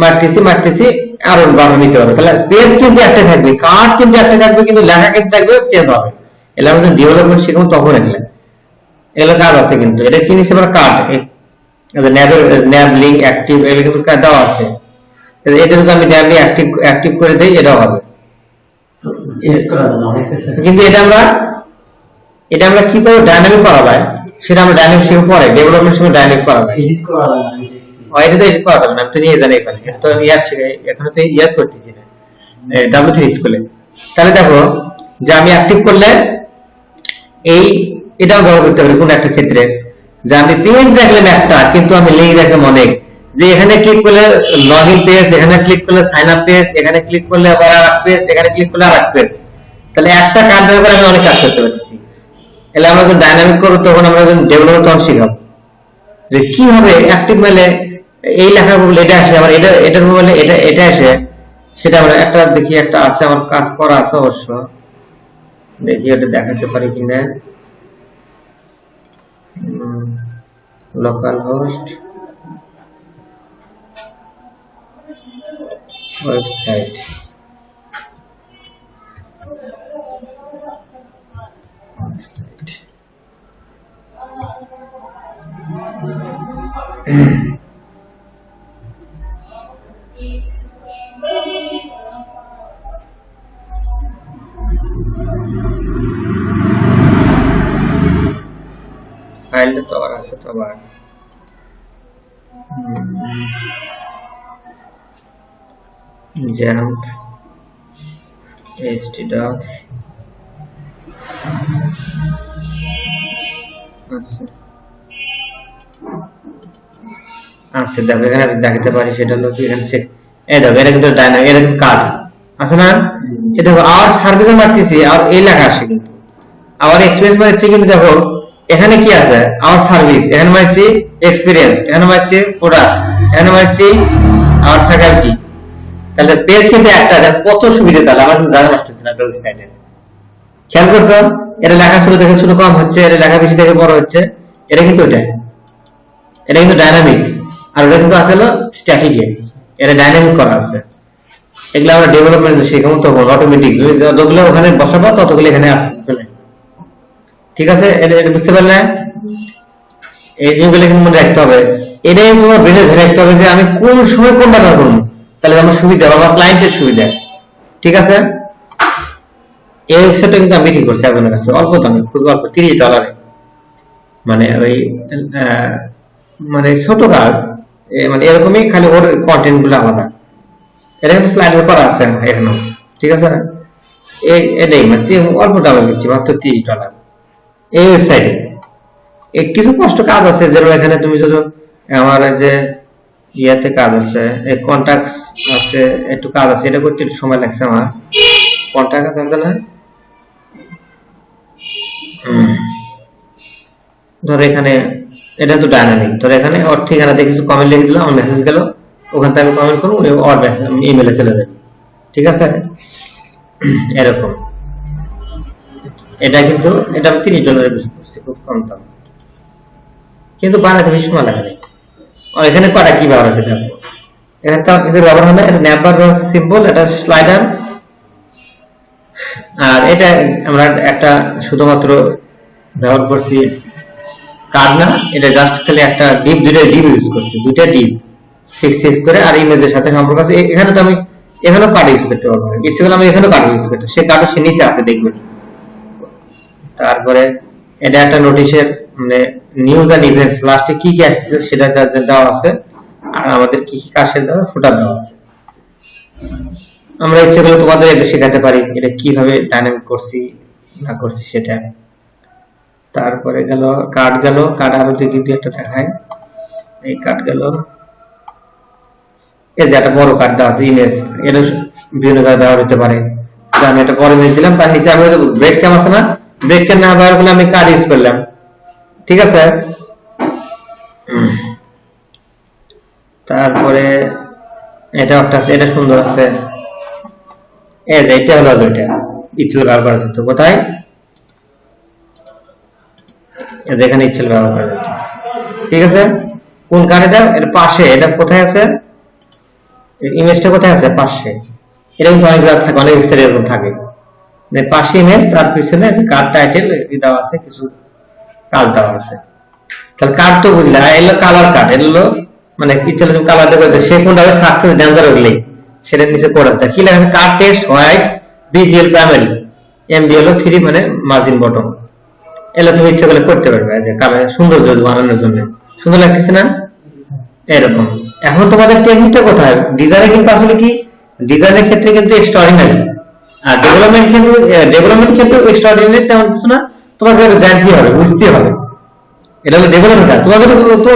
মারতেছি আরো বাড়ানো নিতে হবে। তাহলে পেজ কিন্তু একটা থাকবে, কার্ড কিন্তু একটা থাকবে, কিন্তু লেখা কিন্তু থাকবে, চেঞ্জ হবে। এগুলো আমাদের ডেভেলপমেন্ট শিখবো তখন এগুলো কাজ আছে। কিন্তু এটা কি নিচ্ছে আমরা কার্ড, ন্যাব লিঙ্ক অ্যাক্টিভ, এগুলো কিন্তু দেওয়া আছে। এটা যদি আমি ন্যাব লিঙ্ক অ্যাক্টিভ করে দেই, এটাও হবে। কিন্তু এটা আমরা কি করে ডাইনামিক করা যায় সেটা আমরা ডাইনামিক শিখে পরে, ডেভেলপমেন্ট শিখে ডাইনামিক করা যায়, এডিট করা যায় না। এটা তো এডিট করা যাবে না, আমি তো নিয়ে জানি এখানে, এটা তো ইয়ার শিখে এখানে তো ইয়ার করতেছি না W3 স্কুলে। তাহলে দেখো যে আমি অ্যাক্টিভ করলে এটাও ব্যবহার করতে পারি কোন একটা ক্ষেত্রে, যে আমি পেজ রাখলাম একটা, কিন্তু আমি লিঙ্ক রাখলাম অনেক, যে এখানে ক্লিক করলে লগইন পেজ, এখানে ক্লিক করলে সাইন আপ পেজ, এখানে ক্লিক করলে আবার আরেক পেজ, এখানে ক্লিক করলে আরেক পেজ। তাহলে একটা কাজ ব্যবহার করে আমি অনেক কাজ করতে পারতেছি। এলে আমরা যখন ডাইনামিক করব তখন আমরা যখন ডেভেলপমেন্ট শিখাবো যে কিভাবে অ্যাক্টিভ মেলে এই লেখাগুলো এটা আসে, আবার এটার বলে এটা আসে, সেটা আমরা একটা দেখি, একটা আছে আমার কাজ করা আছে অবশ্য, দেখি এটা দেখাতে পারি কিনা। লোকাল হোস্ট ওয়েবসাইট, ফাইলটা তো আবার আছে, তো আবার jump htdoc আচ্ছা দেখো এখানে আমি দেখাতে পারি, সেটা হলো কি এখানে এই দেখো এটা কিন্তু ডাইনামিক, এটা কিন্তু কার্ড আছে না, এই দেখো আওয়ার সার্ভিসে মারতেছি আর এই লেখা আসে, কিন্তু আওয়ার এক্সপেরিয়েন্স মারছি, কিন্তু দেখো এখানে কি আছে, আওয়ার সার্ভিস, এখানে মারছি এক্সপেরিয়েন্স, এখানে মারছি প্রোডাক্ট, এখানে মারছি আওয়ার ফ্যাকাল্টি। তাহলে পেজ কিন্তু একটা, কত সুবিধা, তাহলে আমার কিন্তু জায়গা নষ্ট হচ্ছে না ওয়েবসাইটে। খেয়াল করছো, এটা লেখা শুরু থেকে শুরু কম হচ্ছে, এটা লেখা বেশি থেকে বড় হচ্ছে, এটা কিন্তু এটা কিন্তু ডাইনামিক, আর ওটা কিন্তু আসলে স্ট্যাটিক, এটা ডাইনামিক করা আছে। এগুলো আমরা ডেভেলপমেন্ট শিখাবো তখন অটোমেটিক, যতগুলো ওখানে বসাবো ততগুলো এখানে আসছে। ঠিক আছে, এটা বুঝতে পারলে? এই জিনিসগুলো কিন্তু মনে রাখতে হবে, এটাই তোমার ব্রেনে ধরে রাখতে হবে যে আমি কোন সময় কোনটা ব্যবহার করবো, তাহলে আমার সুবিধা বা আমার ক্লায়েন্টের সুবিধা। ঠিক আছে, এই ওয়েবসাইটটা কিন্তু আমি বিক্রি করছি আপনার কাছে অল্প দামে, খুব অল্প, $30। মানে ওই মানে ছোট কাজ মানে এরকমই, খালি ওর কন্টেন্ট গুলো আলাদা। এটা কিন্তু স্লাইডার করা আছে এখনো, ঠিক আছে। এটাই মানে অল্প দামে দিচ্ছি, মাত্র $30 এই ওয়েবসাইটে। কিছু কষ্ট কাজ আছে, যেমন এখানে তুমি যদি আমার যে ইয়াতে কাজ আছে, এই কন্টাক্ট আছে, একটু কাজ আছে, এটা করতে একটু সময় লাগছে আমার। কন্টাক্ট আছে না, ধর এখানে এটা তো ডাইনামিক, ধর এখানে ওর ঠিকানাতে কিছু কমেন্ট লিখে দিলাম, আমার মেসেজ গেল, ওখান থেকে কমেন্ট করবো, উনি ওর ইমেলে চলে যাবে, ঠিক আছে। এরকম এটা কিন্তু এটা আমি $30 বেশি করছি, খুব কম দাম, কিন্তু বানাতে বেশি সময় লাগে। এখানে কটা কি ব্যবহার আছে দেখো, এখানে তো কিছু ব্যবহার হয় না। এটা নেভার সিম্বল, এটা স্লাইডার, আর এটা আমরা একটা শুধুমাত্র ব্যবহার করছি কার্ড না, এটা জাস্ট খালি একটা ডিপ, দুইটা ডিপ ইউজ করছি, দুইটা ডিপ ফিক্স করে, আর ইমেজের সাথে সম্পর্ক আছে। এখানে তো আমি এখানেও কার্ড ইউজ করতে পারবো, ইচ্ছে করলে আমি এখানেও কার্ড ইউজ করতে, সে কার্ড সে নিচে আছে দেখবেন। তারপরে এটা একটা নোটিশের মানে নিউজ এন্ড ইভেন্টস, লাস্টে কি কি আসছে সেটা দেওয়া আছে, আর আমাদের কি কি কাজ দেওয়া ফুটার দেওয়া আছে। আমরা ইচ্ছে করলে তোমাদের এটা শেখাতে পারি, এটা কিভাবে ডাইনামিক করছি না করছি সেটা। তারপরে গেল কার্ড আরো দুই একটা দেখায়, এই কার্ড গেল, এই যে একটা বড় কার্ড দেওয়া আছে ইমেজ, এটা বিভিন্ন জায়গায় দেওয়া হতে পারে। আমি একটা বড় ইমেজ দিলাম, তার নিচে আমি ব্রেক ক্যাম আছে না, ব্রেক ক্যাম না ব্যবহার করলে আমি কার্ড ইউজ করলাম, ঠিক আছে। তারপরে এটা একটা আছে, এটা সুন্দর আছে, এই যে এটা হলো দুইটা ইচ্ছুক ব্যবহার করা যেত, কোথায় এখানে ইচ্ছুক ব্যবহার করা যেত, ঠিক আছে। কোন কার্ডটা, এটা পাশে, এটা কোথায় আছে, ইমেজটা কোথায় আছে, পাশে। এটা কিন্তু অনেক জায়গা থাকে, অনেক ওয়েবসাইটে এরকম থাকে, পাশে ইমেজ, তার পিছনে কার্ড টাইটেল দেওয়া আছে, কিছু কাজ দেওয়া আছে। তাহলে কার্ড তো বুঝলে, এলো কালার কার্ড, এলো মানে ইচ্ছা কালার দেবে, সে কোনটা হবে সাকসেস ডেঞ্জার হলে সেটা নিচে করে দেয়, কি লেখা আছে, card text white BGL primary, MB হলো 3 মানে মার্জিন বটম। এলো তুমি ইচ্ছা করলে করতে পারবে, যে কালার সুন্দর বানানোর জন্য, সুন্দর লাগতেছে না এরকম। এখন তোমাদের টেকনিকটা কোথায়, ডিজাইনে কিন্তু আসলে কি, ডিজাইনের ক্ষেত্রে কিন্তু এক্সট্রাঅর্ডিনারি, আর ডেভেলপমেন্ট ক্ষেত্রে এক্সট্রাঅর্ডিনারি তেমন কিছু না, তোমাকে জানতে হবে, বুঝতে হবে। এটা হলো ডেভেলপমেন্ট, তোমাদের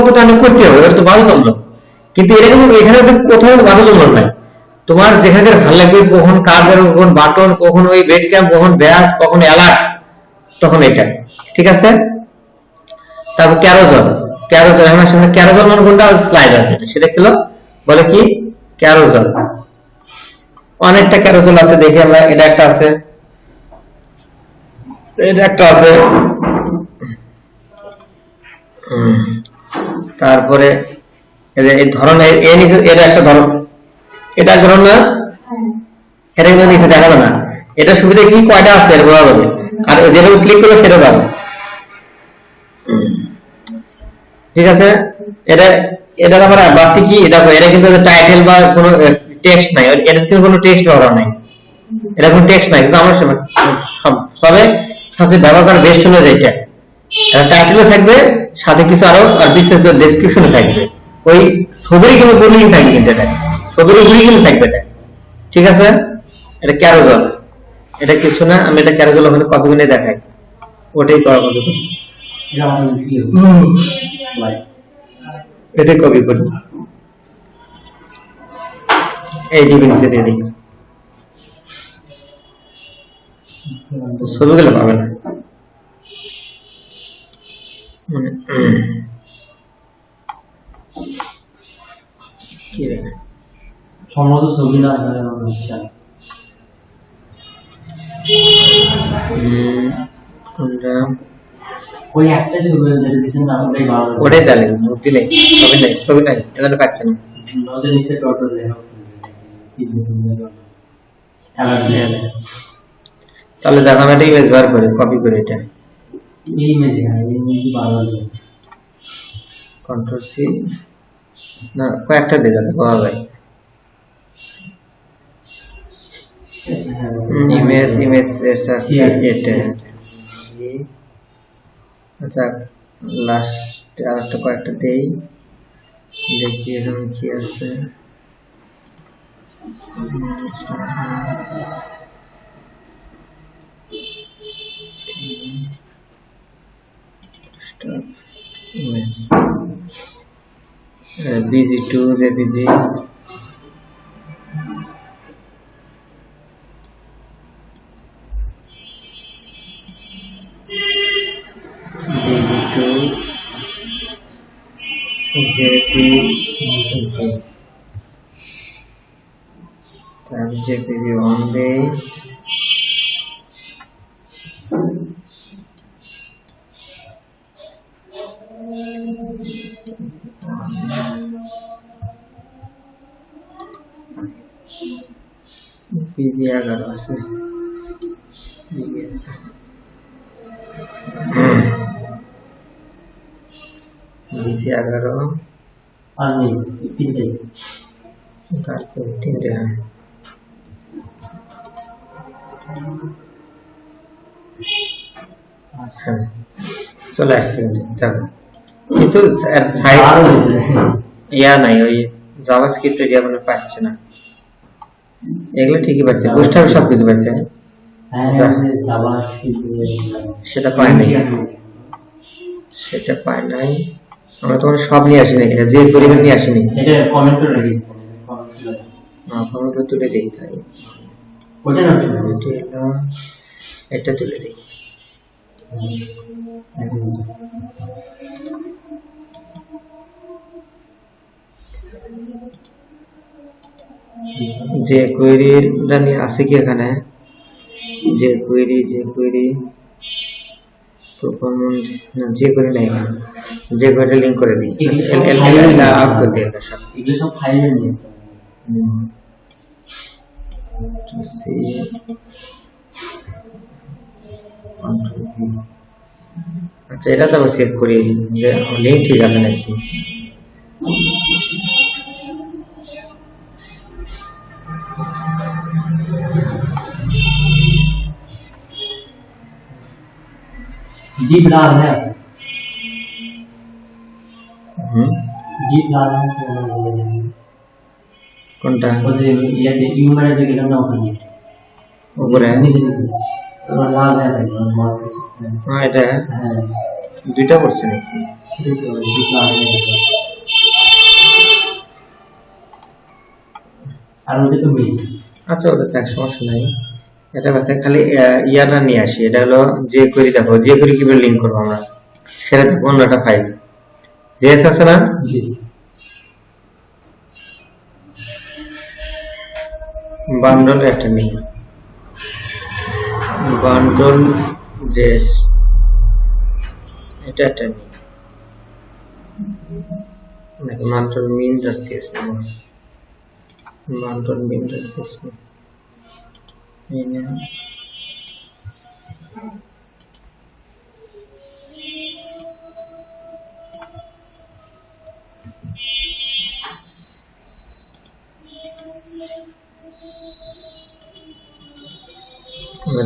তো টাইম করতে হবে, এটা তো বাধ্যতামূলক। কিন্তু এটা কিন্তু এখানে কোথাও বাধ্যতামূলক নাই, তোমার যেখানে ভালো লাগবে, কখন কার্ড, কখন বাটন, কখন ওই বেড ক্যাম্প, কখন ব্যাস, কখন অ্যালার্ট, তখন এটা, ঠিক আছে। তারপর ক্যারোজল এখন সামনে ক্যারোজল মানে কোনটা, স্লাইড আছে, সেটা ছিল বলে কি ক্যারোজল, অনেকটা ক্যারোজল আছে, দেখি আমরা। এটা একটা আছে, এটা একটা আছে, তারপরে এই ধরনের এটা একটা ধরন, এটা ধরন না, এটা কিন্তু নিচে দেখাবে না। এটা সুবিধা কি, কয়টা আছে এর বলা হবে, আর যেটা ক্লিক করবে সেটা পাবে, ঠিক আছে। এটা আমরা বাড়তি কি, এটা কিন্তু টাইটেল বা কোনো টেক্সট নাই, এটা কিন্তু কোনো টেক্সট ব্যবহার নাই, এটা কোনো টেক্সট নাই, কিন্তু আমরা সবে সাথে ব্যবহার করার বেস্ট হলো যেটা, টাইটেলও থাকবে, সাথে কিছু আরো বিস্তারিত ডেসক্রিপশনে থাকবে, ওই ছবির কিন্তু বলিং থাকবে, কিন্তু এটা ছবির গুলি কিন্তু থাকবে এটা, ঠিক আছে। এটা ক্যারোজল, এটা কিছু না, আমি এটা ক্যারোজল ওখানে কপি করে দেখাই, ওটাই করার মতো, এটাই কপি করি, এই ডিভিনিসে দিয়ে দিই, ছবিগুলো পাবে না, কি রে সম্ভবত ছবি না, ওই একটা ছবি যেটা দিয়েছেন না, ওটাই ভালো, ওটাই তাহলে মূর্তি নেই, ছবি নাই, এটা পাচ্ছে না, ওদের নিচে টোটো দেখা তাহলে দেখো আমি একটা ইমেজ বার করি, কপি করি, এটা এই ইমেজে, হ্যাঁ এই ইমেজে ভালো লাগে, কন্ট্রোল সি না, কয়েকটা দিয়ে যাবে পাওয়া যায়, ইমেজ এটা, আচ্ছা লাস্ট আর একটা কয়েকটা দেই, দেখি এরকম কি আছে। BG2 JPG JPG তারপর JPG on দেই, PG11 আছে, BG11 আর নেই তিনটে তারপর 3টে। হ্যাঁ চলে আসছে দেখো, কিন্তু ইয়া নাই, ওই জাভাস্ক্রিপ্ট এরিয়া মানে পাচ্ছে না। এগুলো ঠিকই পাচ্ছে, বুস্টার সবকিছু পাচ্ছে, সেটা পায় নাই, সেটা পায় নাই। আমরা তোমার সব নিয়ে আসিনি, যে পরিমাণ নিয়ে আসিনি, এটা কমেন্ট করে রেখে দিচ্ছি, কমেন্ট তুলে দিই, তাই ওটা না এটা তুলে দিই। যে কোয়েরিটা নিয়ে আছে কি এখানে, যে কোয়েরি পারফরম্যান্স না, যে কোয়েরি নাই, যে কোয়েরি লিংক করে দিই, আউট করে দিই। এগুলো সব ফাইলে নিয়েছে। আচ্ছা এটা তো চেক করি যে লিংক ঠিক আছে নাকি। ডিপ লার্নিং আছে, ডিপ লার্নিং কোনটা? ওই যে ইয়াতে ইউমারে যে গেলাম না ওখানে উপরে নিচে লাল আছে, হ্যাঁ এটা দুইটা করছে নাকি? আর ওটা তো মেইন। আচ্ছা ওটা তো সমস্যা নাই, এটা বাসে খালি ইয়াটা নিয়ে আসি। এটা হলো যে করি, দেখো যে করি কিভাবে লিংক করবো আমরা, সেটা দেখো অন্যটা ফাইল জেএস আছে না, বান্ডল একটা নেই, বান্ডল জেএস এটা একটা নেই, দেখো বান্ডল মিন ডটকেস না, বান্ডল মিন ডটকেস না,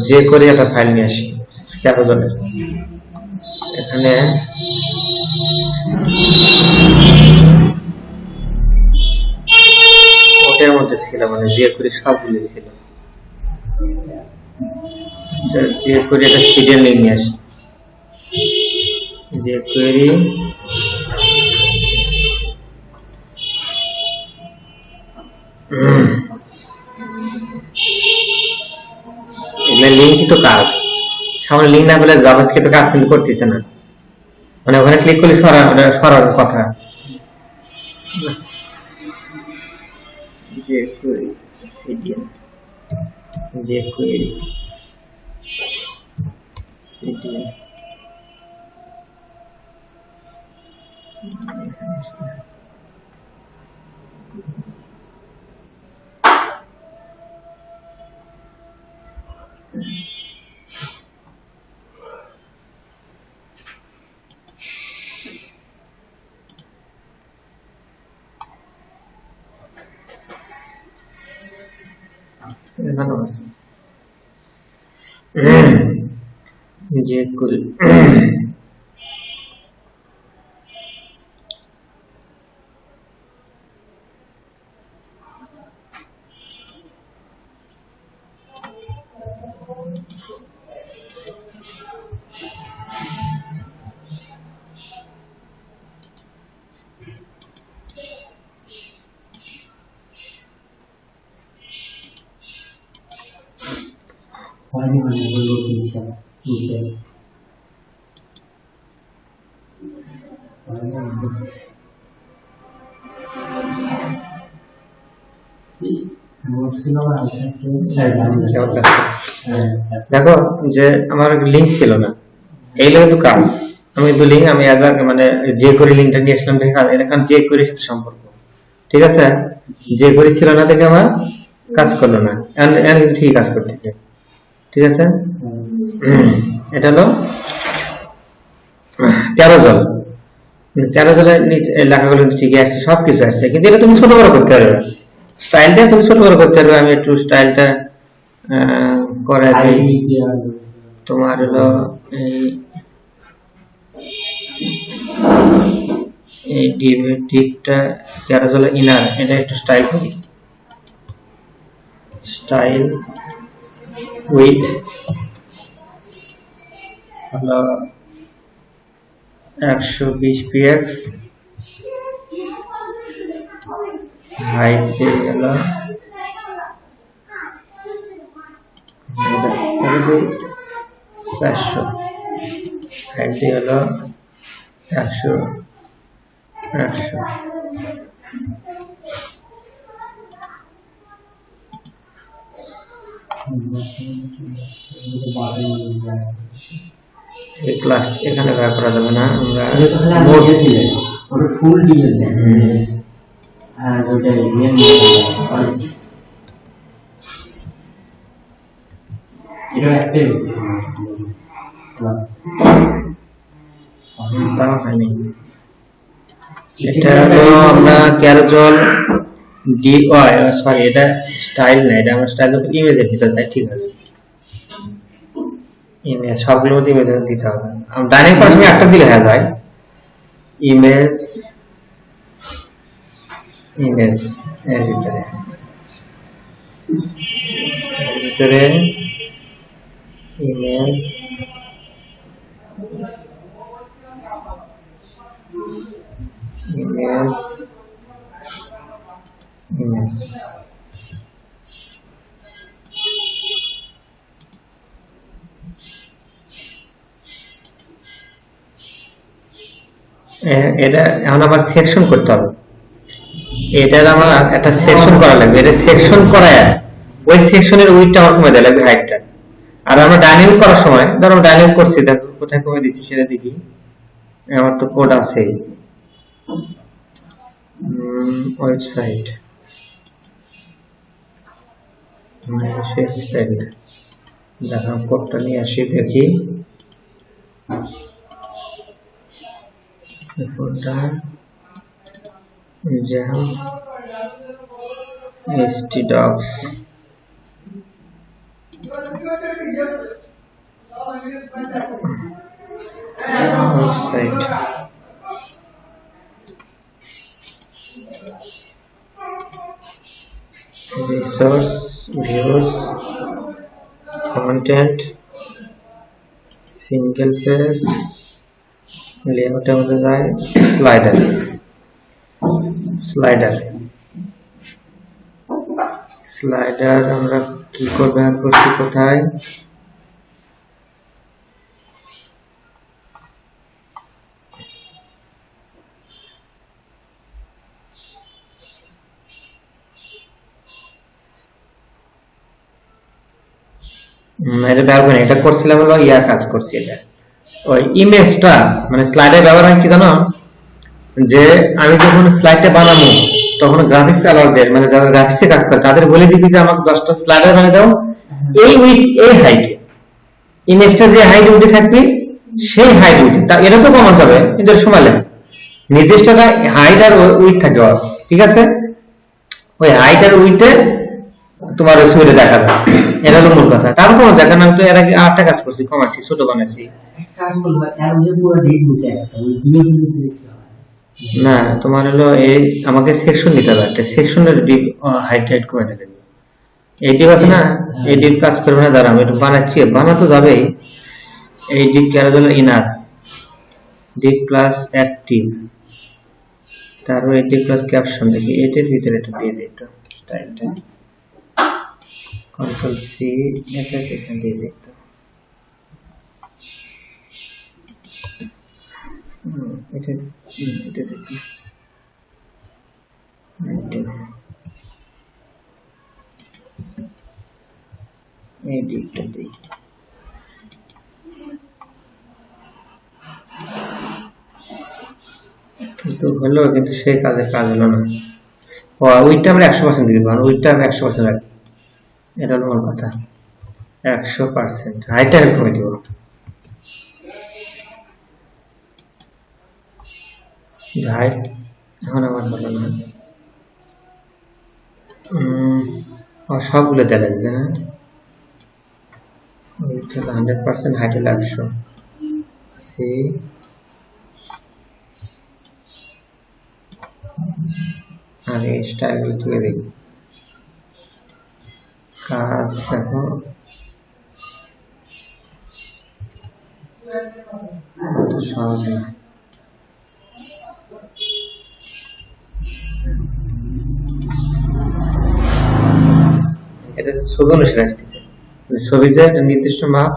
যে করে একটা ফাইল নিয়ে আসি ক্যাপজনের, এখানে ওটার মধ্যে ছিল, মানে যে করে সবগুলো ছিল, যে করে একটা সিরিয়াল নিয়ে আসি, যে কোয়েরি লিঙ্ক তো কাজ, সামনে লিঙ্ক না পেলে জাভাস্ক্রিপ্ট কাজ কিন্তু করতেছে না, মানে ওখানে ক্লিক করলে সরার কথা। যে কোয়েরি সিডিএন, যে কোয়েরি সিডিএন এখানে আছে যে কোয়েরি হয়নি মানে বলবো কি ইচ্ছা নিচে দেখো যে আমার লিঙ্ক ছিল না, এই লোক তো কাজ, আমি তো লিঙ্ক আমি মানে যে করে লিঙ্কটা নিয়ে আসলাম দেখে এখন যে করে সাথে সম্পর্ক, ঠিক আছে, যে করে ছিল না দেখে আমার কাজ করলো না, এখন কিন্তু ঠিক কাজ করতেছে, ঠিক আছে। এটা হলো ক্যারোজল, ক্যারোজলের নিচে লেখাগুলো ঠিকই আসছে, সবকিছু আসছে, কিন্তু এটা তুমি ছোট বড় করতে পারবে, স্টাইলটা তুমি ছোট বড় করতে পারবে। আমি একটু স্টাইলটা করে দিই, তোমার হলো এই ডিপটা ক্যারোজলের ইনার, এটা একটু স্টাইল করি, স্টাইল উইথ হলো 120 px, হাইট হলো 400, হাইট হলো 100। এই ক্লাস এখানে ব্যবহার করা যাবে না, আমরা মোড দিলে ওটা ফুল ডিটেইলস আর যেটা মেন এটা একটাই তাও হয়নি। এটা হলো আমরা ক্যারোজল সরি এটা স্টাইল না, এটা আমরা স্টাইল ইমেজের ভিতরে তাই, ঠিক আছে, ইমেজ সবগুলোর মধ্যে ইমেজ দিতে হবে, ডাইনিং পাশে একটা দিলে হয়ে যায়, ইমেজ ইমেজ এর ভিতরে ইমেজ ইমেজ ইমেজ এটা এখন আবার সেকশন করতে হবে, এটার আমার একটা সেকশন করা লাগবে, এটা সেকশন করায় ওই সেকশনের উইডথটা আমার কমে দেওয়া লাগবে, হাইটটা। আর আমরা ডাইনামিক করার সময় ধরো ডাইনামিক করছি, দেখো কোথায় কমে দিচ্ছি সেটা দেখি, আমার তো কোড আছে ওয়েবসাইট, দেখো কোডটা নিয়ে আসি দেখি, কোডটা jam htdocs website, resource views, content, single page, layout এর মধ্যে যায়, স্লাইডার স্লাইডার আমরা কি করে ব্যবহার করছি কোথায়, এটা ব্যবহার করি, এটা করছিলাম হলো কাজ করছি, এটা ওই ইমেজটা মানে স্লাইডে ব্যবহার হয় কি জানো, যে আমি যখন স্লাইডটা বানাবো তখন গ্রাফিক্স অ্যালাউদের মানে যারা গ্রাফিক্সে কাজ করে তাদের বলে দিবি যে আমাকে 10টা স্লাইডার বানিয়ে দাও এই উইথ এই হাইটে, ইমেজটা যে হাইট উঠে থাকবে সেই হাইট উঠে, তা এটা তো কমন যাবে, কিন্তু সময় লাগে, নির্দিষ্ট হাইট আর উইথ থাকে, ঠিক আছে, ওই হাইট আর উইথে তোমার ওই ছবিটা দেখা যায়, এটা হলো মূল কথা। তারপর কমন যায়, কারণ আমি তো এর আগে 8টা কাজ করছি, কমাচ্ছি, ছোট বানাইছি, কাজ করলে আর যে পুরো ডিপ নিচে একটা ওই ইমেজ নিতে দেখতে হবে না, তোমার হলো এই আমাকে সেকশন নিতে হবে, একটা সেকশনের ডিপ হাইট করে দেবে, এই ডিপ আছে না, এই ডিপ কাজ করবে না, দাঁড়া আমি একটু বানাচ্ছি, বানাতে যাবেই, এই dip carousel inner dip plus active, তারপর এই ডিপ প্লাস ক্যাপশন দেখি, এটার ভিতরে এটা দিয়ে দিই তো স্টাইলটা কন্ট্রোল সি, এটা এখানে দিয়ে দিতে এটা এটা দেখি এডিটটা দিই। কিন্তু হলো, কিন্তু সেই কাজ হলো না। ওইটা আমরা 100% দিব, ওইটা আমরা 100% রাখি, এটা হলো মূল কথা। 100% হাইটটা কমে দিব। হাইট এখন আমার হলো না, সবগুলো দেওয়া লাগবে না। ওইটা 100%, হাইট হলো 100। সি আর এই স্টাইল তুলে দিই। কাজ দেখো অত সহজ না। এটা ছবি অনুসারে আসতেছে, ছবি যে নির্দিষ্ট মাপ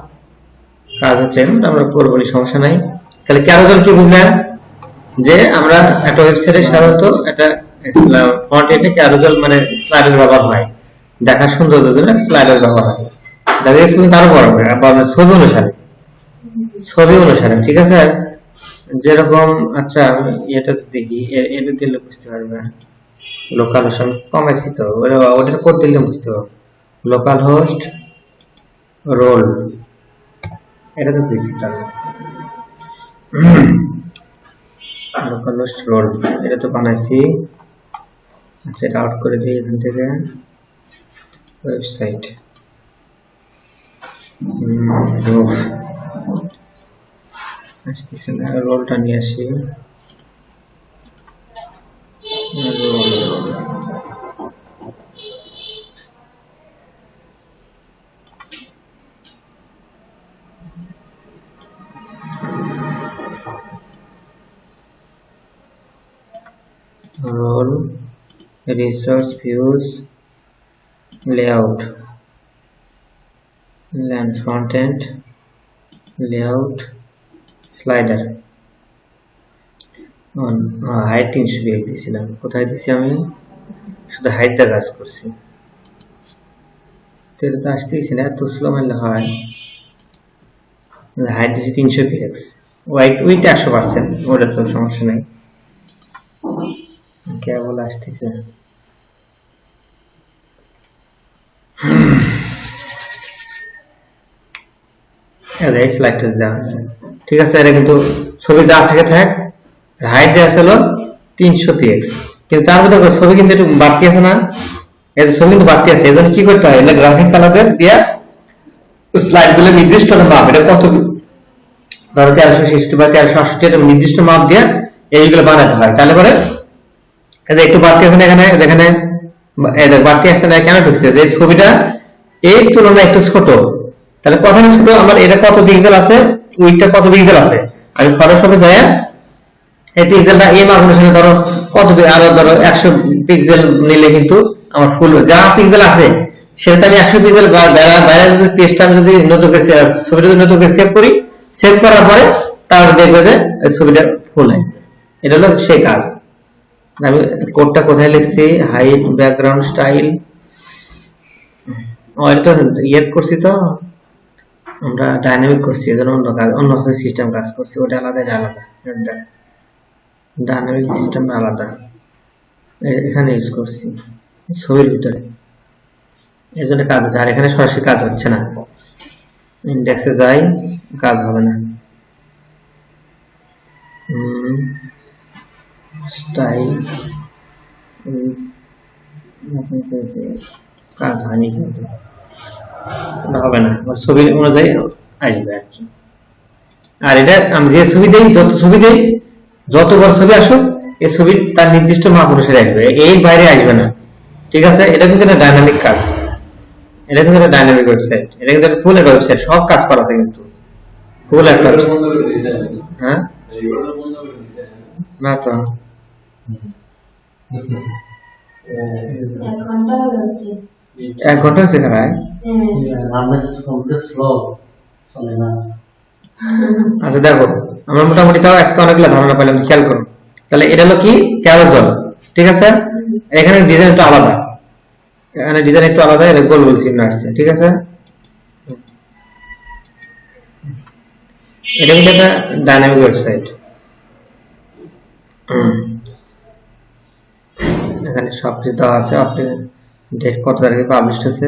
কাজ হচ্ছে আমরা করবো, সমস্যা নাই। তাহলে ক্যারোজল কি বুঝলেন? যে আমরা একটা ওয়েবসাইটে সাধারণত একটা ফ্রন্ট এন্ডে ক্যারোজল মানে স্লাইডার ব্যবহার হয়, দেখা সৌন্দর্যের জন্য স্লাইডার ব্যবহার হয়। দেখা গেছে কিন্তু আরো বড় ছবি অনুসারে, ছবি অনুসারে, ঠিক আছে। যেরকম আচ্ছা এটা দেখি, এটা দিলে বুঝতে পারবে। লোকাল হোস্ট কমাইছি তো, ওটার কোড দিলে বুঝতে পারবে। লোকাল হোস্ট রোল, এটা তো দিচ্ছি, লোকাল হোস্ট রোল এটা তো বানাইছি। আচ্ছা এটা আউট করে দিই এখান থেকে, ওয়েবসাইট আসতেছে না, রোলটা নিয়ে আসি। Role resource views layout land front end layout slider on height 300 দিয়েছিলাম। কোথায় দিছি আমি? শুধু হাইটটা কাজ করছি, তো এটা তো আসতেইছি না, এত স্লো মারলে হয়। হাইট দিছি 300 px, ওইটা 100%, ওটা তো সমস্যা নাই। কেবল আসতেছে ঠিক আছে। এটা কিন্তু ছবি যা থাকে থাক, হাইট দেওয়া ছিল 300 px, কিন্তু তার মধ্যে ছবি কিন্তু একটু বাড়তি আছে না, এই ছবি কিন্তু বাড়তি আছে। এজন্য কি করতে হয়, গ্রাফিক্স আলাদা দিয়া স্লাইড গুলো নির্দিষ্ট মাপ, এটা কত ধরো 1360 বা 1368 এটা নির্দিষ্ট মাপ দিয়ে এইগুলো বানাতে হয়। তাহলে পরে একটু বাড়তি আছে না এখানে, এখানে বাড়তি আসছে না, কেন ঢুকছে? যে ছবিটা এই তুলনায় একটু ছোট, তাহলে কথা ছোট, আমার এটা কত পিক্সেল আছে, উইডটা কত পিক্সেল আছে, আমি ফটোশপে যাই এই পিক্সেলটা এই মাপ অনুসারে ধরো কত, আরো ধরো 100 পিক্সেল নিলে কিন্তু আমার ফুল যা পিক্সেল আছে সেটা আমি 100 পিক্সেল বাইরে যদি পেজটা আমি যদি নতুন করে ছবিটা যদি নতুন করে সেভ করি, সেভ করার পরে তাহলে দেখবে যে ছবিটা ফুল হয়। এটা হলো সেই কাজ। আমি কোডটা কোথায় লিখছি? হাইট ব্যাকগ্রাউন্ড স্টাইল, এটা ইয়ে করছি তো আমরা ডাইনামিক করছি, এজন্য অন্য কাজ, অন্য সিস্টেম কাজ করছি, ওটা আলাদা, এটা আলাদা, ডাইনামিক সিস্টেম আলাদা, এখানে ইউজ করছি ছবির ভিতরে, এজন্য কাজ হচ্ছে। আর এখানে সরাসরি কাজ হচ্ছে না, ইন্ডেক্সে যাই কাজ হবে না। স্টাইল কাজ হয়নি, কিন্তু হবে না, ছবি অনুযায়ী আসবে আর কি। আর এটা আমি যে ছবি দেই, যত ছবি দেই, যত বড় ছবি আসুক, এই ছবি তার নির্দিষ্ট মাপ অনুসারে আসবে, এর বাইরে আসবে না, ঠিক আছে। এটা কিন্তু একটা ডাইনামিক কাজ, এটা কিন্তু একটা ডাইনামিক ওয়েবসাইট, এটা কিন্তু ফুল একটা ওয়েবসাইট, সব কাজ করা আছে কিন্তু ফুল একটা। হ্যাঁ না তো 1 ঘন্টা হচ্ছে খারাপ। আমরা কম্পিউটার স্লো চলে না। আচ্ছা দেখো, আমরা মোটামুটি তাও আজকে অনেকগুলো ধারণা পেলাম, খেয়াল করো। তাহলে এটা হলো কি ক্যারোজল, ঠিক আছে। এখানে ডিজাইন একটু আলাদা, এখানে ডিজাইন একটু আলাদা, এটা গোল গোল চিহ্ন আসছে, ঠিক আছে। এটা কিন্তু একটা ডাইনামিক ওয়েবসাইট। এখানে সব কিছু দেওয়া আছে, আপনি ডেট কত তারিখে পাবলিশ হয়েছে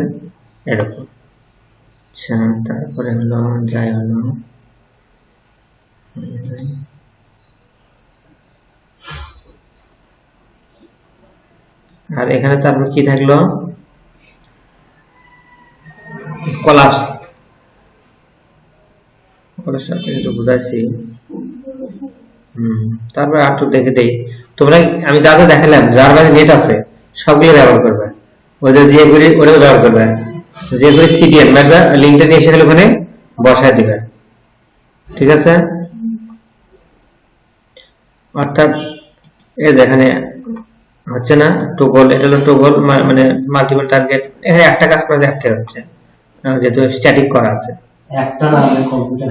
এরকম। আচ্ছা, তারপরে হলো যাই হলো আর এখানে তারপর কি থাকলো, কলাপস। একটু বুঝাইছি। তারপর একটু দেখে দেই তোমরা, আমি যা যা দেখালাম, যার কাছে নেট আছে সবগুলো ব্যবহার করবে, ওদের যে করে ওটাও ব্যবহার করবে, যে করে সিডিএন মানে লিঙ্কটা নিয়ে এসে গেলে ওখানে বসায় দিবে, ঠিক আছে। অর্থাৎ এই এখানে হচ্ছে না টোগল, এটা হলো টোগল মানে মাল্টিপল টার্গেট। এখানে একটা কাজ করা যায়, একটা হচ্ছে যেহেতু স্ট্যাটিক করা আছে, একটা না আমি কম্পিউটার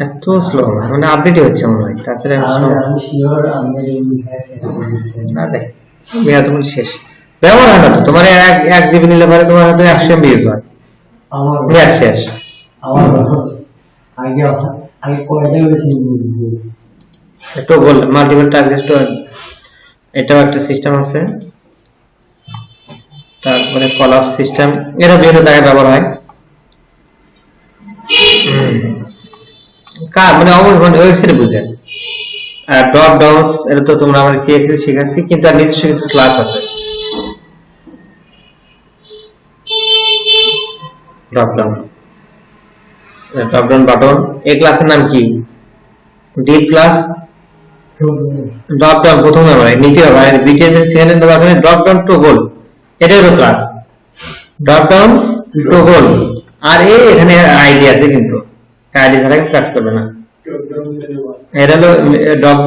এত স্লো মানে আপডেট হচ্ছে মনে হয়। তাছাড়া আমি শিওর আমি তোমার শেষ ব্যবহার হয় না তো, তোমার এক জিবি নিলে পরে তোমার হয়তো 100 MB ইউজ হয়, আমার নেট শেষ। আমার আগে আগে কয়টা বেশি টোগল মাল্টিপল টার্গেট, এটাও একটা সিস্টেম আছে। তারপরে কলাপস সিস্টেম, এরা বিভিন্ন জায়গায় ব্যবহার হয়। কার মানে অবশ্যই ওয়েবসাইটে বুঝে। আর ড্রপ ডাউনস, এটা তো তোমরা আমার সিএসএস শিখাচ্ছি, কিন্তু আর নিজস্ব কিছু ক্লাস আছে। ড্রপ ডাউন বাটন, এই ক্লাসের নাম কি? Deep class. ড্রপ ডাউন প্রথমে হয় নিতে হবে, আর বিটিএমএল সিএনএন দেওয়া হবে ড্রপ ডাউন টোগল, এটা হলো ক্লাস ড্রপ ডাউন টোগল। আর এখানে আইডি আছে, কিন্তু আইডি ছাড়া কাজ করবে না। এটা হলো ড্রপ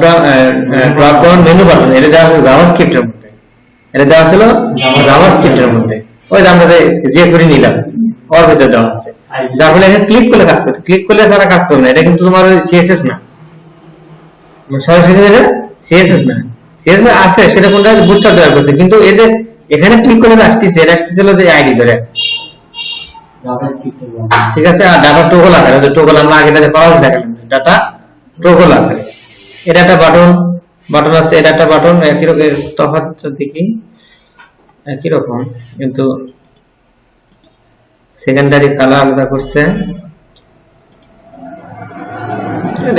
ডাউন মেনু বাটন, এটা দেওয়া আছে জাভাস্ক্রিপ্টের মধ্যে, এটা দেওয়া ছিল জাভাস্ক্রিপ্টের মধ্যে, ওই যে আমরা যে করে নিলাম ওর ভিতরে দেওয়া আছে। যার ফলে এখানে ক্লিক করলে কাজ করবে, ক্লিক করলে তারা কাজ করবে না। এটা কিন্তু তোমার সিএসএস না, সরাসরি এটা সিএসএস না। সিএসএস আছে, সেটা কোনটা বুস্টার ব্যবহার করছে, কিন্তু এই যে এখানে ক্লিক করলে আসতেছে, এটা আসতেছিল যে আইডি ধরে, ঠিক আছে। আর ডাটা টোগল আকারে, টোগল আমরা আগে কলাপস দেখালাম, ডাটা টোগল আকারে। এটা একটা বাটন আছে, এটা একটা বাটন, একই রকম তফাৎ দেখি একই রকম, কিন্তু সেকেন্ডারি কালার আলাদা করছে,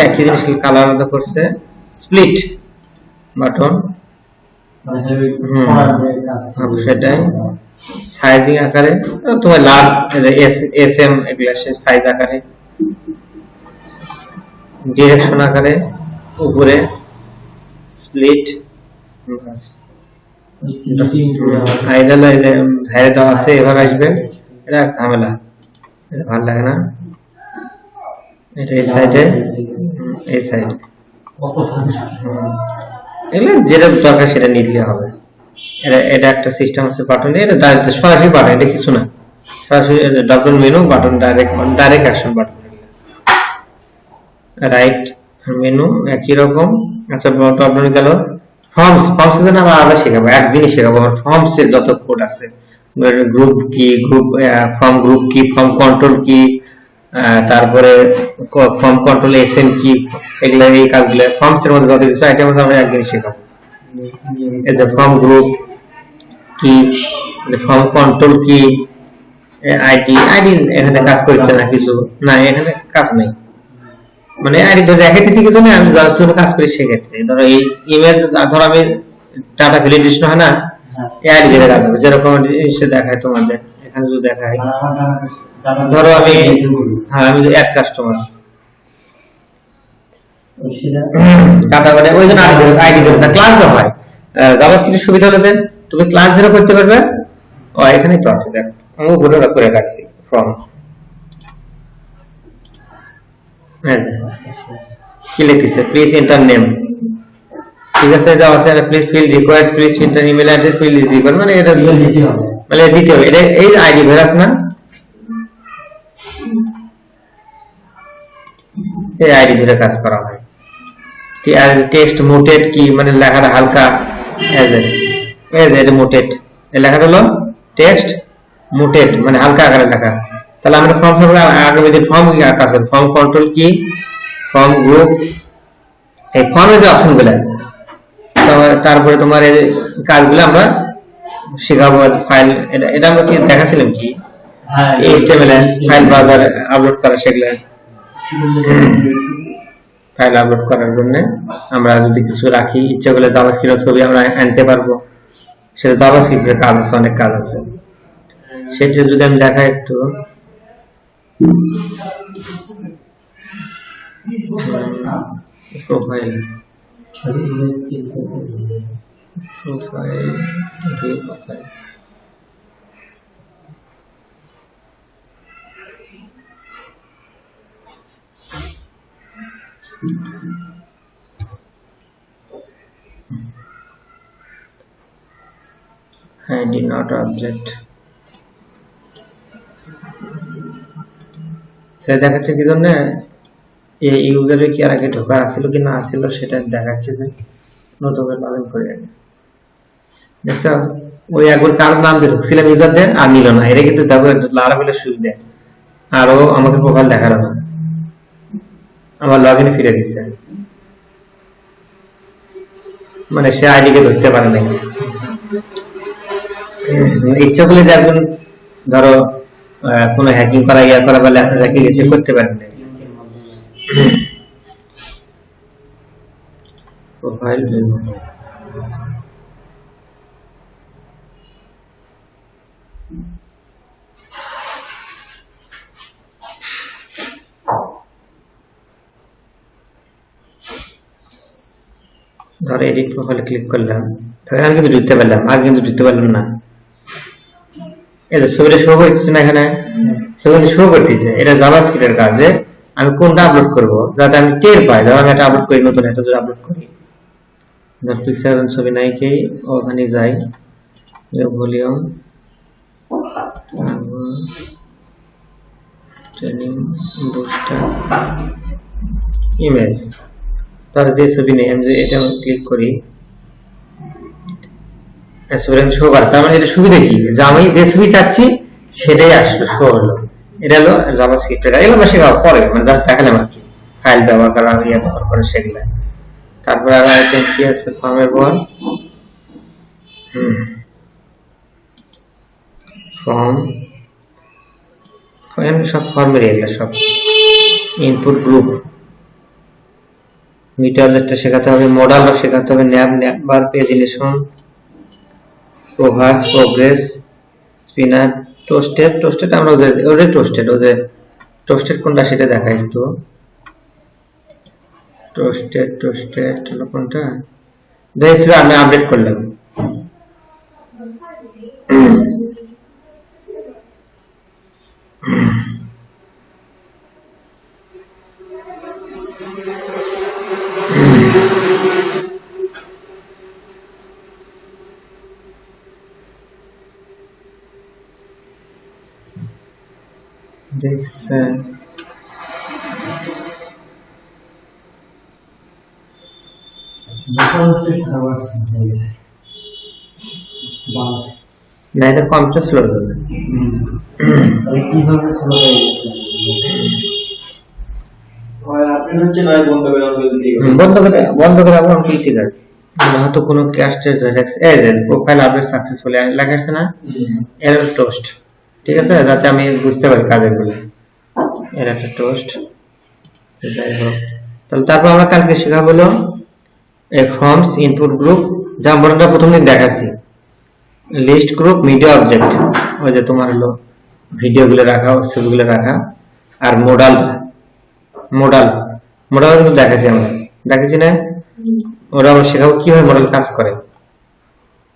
একই জিনিস কালার আলাদা করছে। স্প্লিট বাটন, সেটাই সাইজিং আকারে, তোমার লার্জ এসএম এগুলা সাইজ আকারে, ডিরেকশন আকারে উপরে স্প্লিট। আইডাল ধারে দেওয়া আছে, এভাবে আসবে, এটা ঝামেলা, এটা ভালো লাগে না। এটা এই সাইডে, এই সাইডে এগুলো যেটা দরকার সেটা নিলে হবে। এটা একটা সিস্টেম আছে বাটন, এটা সরাসরি বাটন, এটা কিছু না, সরাসরি double menu button, direct action button, right menu একই রকম। আচ্ছা ডাবল গেল ফর্মস, ফর্মস এর নাম আলাদা শেখাবো, একদিনই শেখাবো। ফর্মস এর যত কোড আছে, গ্রুপ কি, গ্রুপ কি, ফর্ম কন্ট্রোল কি, তারপরে ফর্ম কন্ট্রোল এসএন কি, এগুলা এই কাজগুলো ফর্মস এর মধ্যে যত কিছু আইটেম আছে আমরা একদিন শেখাবো। এই যে ফর্ম গ্রুপ কি, ফর্ম কন্ট্রোল কি, আইডি এখানে কাজ করছে না, কিছু না, এখানে কাজ নেই, মানে আইডি তো দেখাইতেছি কিছু না, আমি যত কাজ করি সেক্ষেত্রে। ধরো এই ইমেল, ধরো আমি ডাটা ভ্যালিডেশন হয় না, এই আইডি দিয়ে কাজ হবে, যেরকম এসে দেখায় তোমাদের এখানে যদি দেখায়, ধরো আমি এক কাস্টমার ডাটা মানে ওই জন্য আইডি দেবো না, ক্লাস দেওয়া হয়। জাভাস্ক্রিপ্টের সুবিধা হলো যে তুমি ক্লাস ধরে করতে পারবে, এখানেই তো আছে, দেখো আমি উপরে করে রাখছি ফর্ম। কি লিখতেছে, প্লিজ এন্টার নেম, ঠিক আছে, JavaScript please fill required, please fill the email address, fill is required, মানে এটা দিতে হবে। মানে দিতে হবে। এটা এই আইডি ভেরাস না, এই আইডি ধরে কাজ করা হয়। আর টেক্সট মোটেড কি, মানে লেখাটা হালকা এজ এ মোটেড, এই লেখাটা হলো টেক্সট মোটেড, মানে হালকা আকারে লেখা। তাহলে আমরা ফর্ম আগামী দিন ফর্ম কি কাজ করব, ফর্ম কন্ট্রোল কি, ফর্ম গ্রুপ, এই ফর্মের যে অপশনগুলো, তারপরে তোমার এই কাজগুলো আমরা শেখাবো। ফাইল, এটা আমরা কি দেখাছিলাম কি, হ্যাঁ, HTML ফাইল ব্রাউজার আপলোড করা, সেগুলো ফাইল আপলোড করার জন্য আমরা যদি কিছু রাখি, ইচ্ছা করলে জাভাস্ক্রিপ্টের ছবি আমরা আনতে পারবো, সেটা জাভাস্ক্রিপ্টের কাজ আছে, অনেক কাজ আছে। সেটা যদি আমি দেখাই একটু, profile profile profile ID not object, সেটা দেখাচ্ছে কি জন্য, এই ইউজারে কি আর আগে ঢোকা আছিল কি না আছিল সেটা দেখাচ্ছে, যে নতুন করে লগ ইন করে দেখছো, ওই একবার কার নাম দিয়ে ঢুকছিলাম ইউজারদের, আর নিল না। এটা কিন্তু দেখো লারাবেলের সুবিধা, আর ও আমাকে প্রোফাইল দেখালো না, আমার লগ ইনে ফিরে দিচ্ছে, মানে সে আইডিকে ধরতে পারে নাই। ইচ্ছা করলে যে একজন ধরো কোনো হ্যাকিং করা ইয়া করা বা লেখা গেছে করতে পারেন না। প্রোফাইল ধরো এডিট প্রোফাইলে ক্লিক করলাম, তাহলে আমি কিন্তু ঢুকতে পারলাম, আর কিন্তু ঢুকতে পারলাম না। এই যে ছবিটা শো করতেছে না, এখানে ছবিটা শো করতেছে, এটা জাভাস্ক্রিপ্টের কাজ, যে আমি কোনটা আপলোড করব যাতে আমি টের পাই। ধরো আমি এটা আপলোড করি, নতুন একটা যদি আপলোড করি, পিকচার ছবি নাই কি, ওখানে যাই, ভলিউম ট্রেনিং বুস্টার ইমেজ, তার যে ছবি নেই, আমি যদি এটা ক্লিক করি, ছবিটা শো করে, তার মানে এটা সুবিধা কি, যে আমি যে ছবি চাচ্ছি সেটাই আসলো, শো হলো। এটা হলো জাভাস্ক্রিপ্টের, এগুলো আমরা শেখাবো পরে, মানে জাস্ট দেখালাম আর কি, ফাইল ব্যবহার করা, ইয়ে ব্যবহার করে সেগুলো। তারপর আর আইটেম কি আছে, ফর্মের পর ফর্ম, সব ফর্মের এগুলো সব। ইনপুট গ্রুপ, মিটার অবজেক্টটা শেখাতে হবে, মডেল শেখাতে হবে, ন্যাবার, পেজিনেশন, প্রভাস, প্রোগ্রেস, স্পিনার, টোস্টেড আমরা ওদের টোস্টেড কোনটা সেটা দেখাই একটু। টোস্টেড হলো কোনটা, দেখছি আমি আপডেট করলাম। দেখছেন না, এটা কম্পিউটার স্লো যাবে, কিভাবে স্লো হয়ে গেছে, আপনি হচ্ছে না বন্ধ করে বন্ধ করে আবার কি ঠিক আছে, হয়তো কোনো ক্যাস্টের এই যে প্রোফাইল আপডেট সাকসেসফুলি লেখা আছে না, এরর টোস্ট, ঠিক আছে, যাতে আমি বুঝতে পারি কাজের গুলো, এর একটা টোস্ট। যাই হোক, তাহলে তারপর আমরা কালকে শেখাবো হলো ফর্মস, ইনপুট গ্রুপ, যা আমরা প্রথম দিন দেখাচ্ছি, লিস্ট গ্রুপ, মিডিয়া অবজেক্ট, ওই যে তোমার হলো ভিডিও গুলো রাখা, ছবিগুলো রাখা, আর মডেল কিন্তু দেখাচ্ছি, আমরা দেখাচ্ছি না, ওরা আবার শেখাবো কিভাবে মডেল কাজ করে।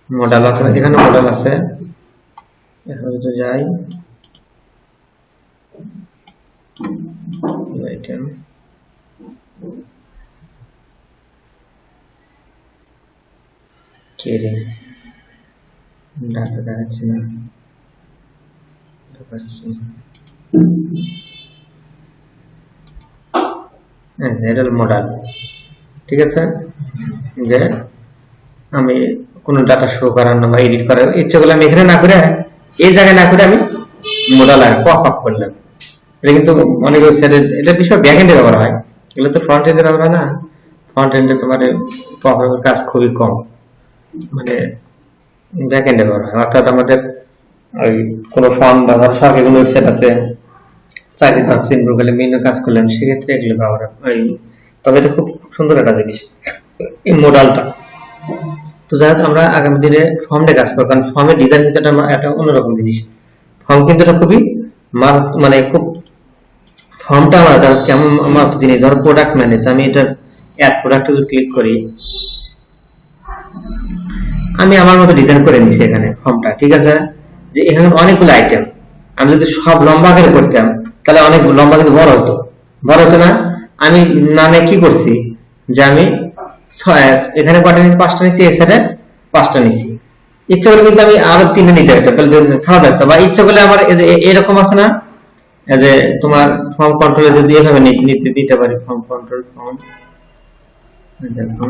মডেল আছে, যেখানে মডেল আছে, এখন যদি যাই, কে রে ডাটা দেখাচ্ছে না, দেখাচ্ছি। এটা হলো মডেল, ঠিক আছে। যে আমি কোনো ডাটা শো করার না বা এডিট করার ইচ্ছে করলে আমি এখানে না করে এই জায়গায় না করে আমি মডেল আর পপ আপ করলাম। এটা কিন্তু অনেক ওয়েবসাইটে এটা বিষয় ব্যাক এন্ডে ব্যবহার হয়, এগুলো তো ফ্রন্ট এন্ডে ব্যবহার হয় না। ফ্রন্ট এন্ডে তোমার পপ আপের কাজ খুবই কম, মানে ব্যাক এন্ডে ব্যবহার হয়। অর্থাৎ আমাদের ওই কোনো ফর্ম বা ধর সরকারি কোনো ওয়েবসাইট আছে, চাকরি ধরছেন গুগলে বিভিন্ন কাজ করলেন, সেক্ষেত্রে এগুলো ব্যবহার হয়। তবে এটা খুব সুন্দর একটা জিনিস এই মডেলটা। তো যাই হোক, আমরা আগামী দিনে ফর্ম নিয়ে কাজ করবো, কারণ ফর্মের ডিজাইন কিন্তু একটা অন্যরকম জিনিস। ফর্ম কিন্তু এটা খুবই মানে খুব ফর্মটা আমরা কেমন আমার জিনিস। ধরো প্রোডাক্ট ম্যানেজ, আমি এটা অ্যাড প্রোডাক্টে যদি ক্লিক করি, আমি আমার মতো ডিজাইন করে নিছি এখানে ফর্মটা, ঠিক আছে। যে এখানে অনেকগুলো আইটেম, আমি যদি সব লম্বা করে করতাম তাহলে অনেক লম্বা কিন্তু বড় হতো না। আমি নামে কি করছি যে আমি এখানে কটা নিচ্ছি, 5টা নিচ্ছি, এর সাথে 5টা নিচ্ছি। ইচ্ছা করলে কিন্তু আমি আরো 3টে নিতে পারতাম, তাহলে খাওয়া যাচ্ছে। বা ইচ্ছা করলে আমার এরকম আছে না যে তোমার ফর্ম কন্ট্রোলে যদি এভাবে নিতে দিতে পারি, ফর্ম কন্ট্রোল ফর্ম, দেখো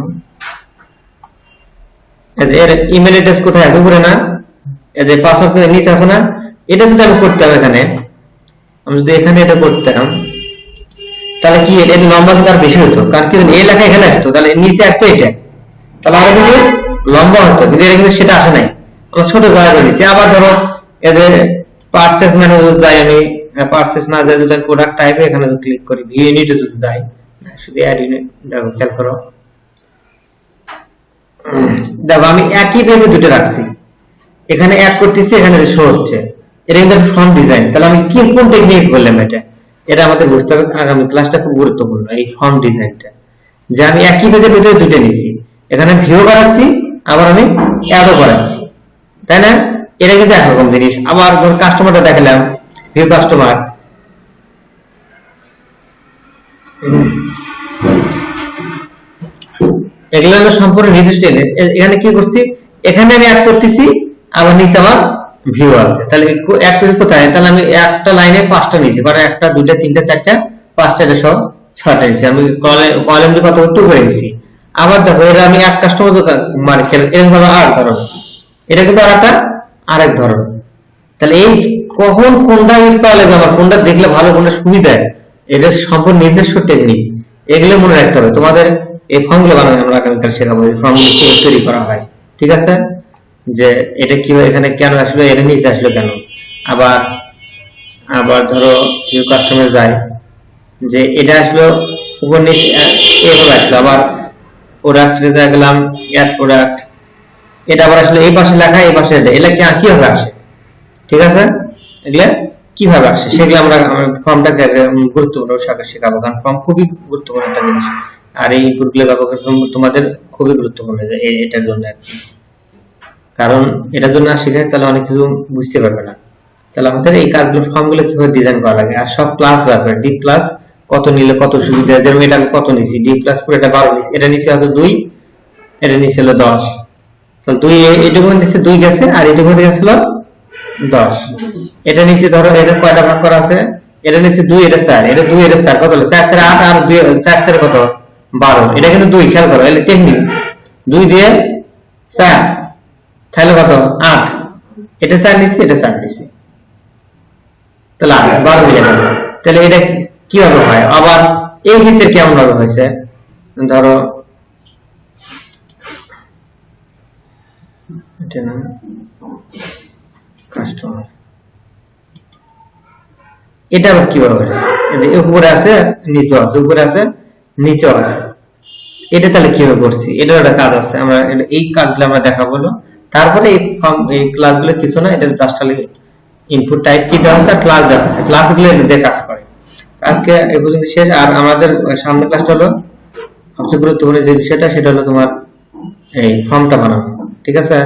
এর ইমেল অ্যাড্রেস কোথায় আছে, উপরে না? এই যে পাসওয়ার্ড নিচে আছে না? এটা যদি আমি করতাম এখানে, আমি যদি এখানে এটা করতাম তাহলে কি এটা লম্বা কিন্তু আর বেশি হতো, কারণ কি এই লেখা এখানে আসতো, তাহলে নিচে আসতো এটা, তাহলে আরো কিন্তু লম্বা হতো। কিন্তু এটা কিন্তু সেটা আসে নাই, আমরা ছোট জায়গা করে দিচ্ছি। আবার ধরো এদের পারচেজ মেনু যাই, আমি পারচেজ না যাই যদি প্রোডাক্ট টাইপে এখানে ক্লিক করি, ভিউ ইউনিটে যদি যাই, শুধু অ্যাড ইউনিট দেখো, খেয়াল করো, দেখো আমি একই পেজে দুটো রাখছি, এখানে অ্যাড করতেছি, এখানে শো হচ্ছে। এটা কিন্তু ফ্রন্ট ডিজাইন। তাহলে আমি কি কোন টেকনিক বললাম, এটা আমাদের বুঝতে হবে। আগামী ক্লাসটা খুব গুরুত্বপূর্ণ, এই ফর্ম ডিজাইনটা, যে আমি একই পেজের ভিতরে দুটো নিছি, এখানে ভিউ করাচ্ছি, আবার আমি অ্যাডও করাচ্ছি, তাই না? এটা কিন্তু একরকম জিনিস। আবার ধর কাস্টমারটা দেখালাম, ভিউ কাস্টমার, এগুলো হলো সম্পূর্ণ নির্দিষ্ট। এখানে কি করছি, এখানে আমি অ্যাড করতেছি, আবার নিচে আবার ভিউ আছে। তাহলে অ্যাড করছি কোথায়? তাহলে আমি একটা লাইনে 5টা নিয়েছি, মানে 1টা 2টা 3টা 4টা 5টা, এটা সব 6টা নিয়েছি। আমি কলাম দিয়ে কত টু করে নিয়েছি। আবার দেখো এটা আমি এক কাস্টমার মার্কেট, এরকম ভাবে আর ধরো এটা কিন্তু আরেক ধরন। তাহলে এই কখন কোনটা ইউজ করা লাগবে, আমার কোনটা দেখলে ভালো, কোনটা সুবিধা, এটা সম্পূর্ণ নিজস্ব টেকনিক। এগুলো মনে রাখতে হবে। তোমাদের এই ফর্মগুলো বানানো আমরা আগামীকাল শেখাবো, এই ফর্মগুলো কিভাবে তৈরি করা হয়, ঠিক আছে। যে এটা কিভাবে এখানে কেন আসলো, এটা নিচে আসলো কেন। আবার ধরো কেউ কাস্টমার যায়, যে এটা আসলো উপর নিচে এভাবে আসলো। আবার প্রোডাক্টে গেলাম, অ্যাড প্রোডাক্ট, এটা আবার আসলে এই পাশে লেখা, এই পাশে এটা, এগুলা কিভাবে আসে, ঠিক আছে। এগুলা কিভাবে আসে সেগুলো আমরা ফর্মটাকে গুরুত্বপূর্ণ শাখা শেখাবো, কারণ ফর্ম খুবই গুরুত্বপূর্ণ একটা জিনিস। আর এই ইনপুটগুলো ব্যবহার তোমাদের খুবই গুরুত্বপূর্ণ এটার জন্য আর কি। কারণ এটার জন্য শিখে তাহলে অনেক কিছু বুঝতে পারবে না। তাহলে আমাদের এই কাজগুলো ফর্মগুলো কিভাবে ডিজাইন করা লাগে, আর সব ক্লাস ব্যাপার, ডি প্লাস কত নিলে কত সুবিধা। যেমন এটা আমি কত নিছি, ডি প্লাস পুরো এটা 12 নিছি, এটা নিচে হয়তো 2, এটা নিচে হলো 10, তো 2 এটুকু নিচে 2 গেছে, আর এটুকু গেছিল 10। এটা নিচে ধরো এটা কয়টা ভাগ করা আছে, এটা নিচে 2, এটা 4, এটা 2, এটা 4, কত হলো 4 4 8, আর 2 4 4 কত 12। এটা কিন্তু 2, খেয়াল করো, এর টেকনিক 2 দিয়ে 4, তাহলে কত 8, এটা 4 নিচে, এটা 4 নিচে, তাহলে 12 মিলে গেল। তাহলে এটা কিভাবে হয়, আবার এই ক্ষেত্রে কেমন ভাবে হয়েছে, ধরো এটা না কাস্টমার, এটা আবার কিভাবে হয়েছে, উপরে আছে নিচে আছে, উপরে আছে নিচেও আছে। এটা তাহলে কিভাবে করছি, এটার একটা কাজ আছে, আমরা এই কাজগুলো আমরা দেখাবো। তারপরে এই ক্লাসগুলো কিছু না, এটা জাস্ট খালি ইনপুট টাইপ কি দেওয়া আছে, ক্লাস দেওয়া আছে, ক্লাসগুলো দিয়ে কাজ করে। আজকে এই পর্যন্ত শেষ। আর আমাদের সামনের ক্লাসটা হলো সবচেয়ে গুরুত্বপূর্ণ যে বিষয়টা, সেটা হলো তোমার এই ফর্মটা বানানো, ঠিক আছে।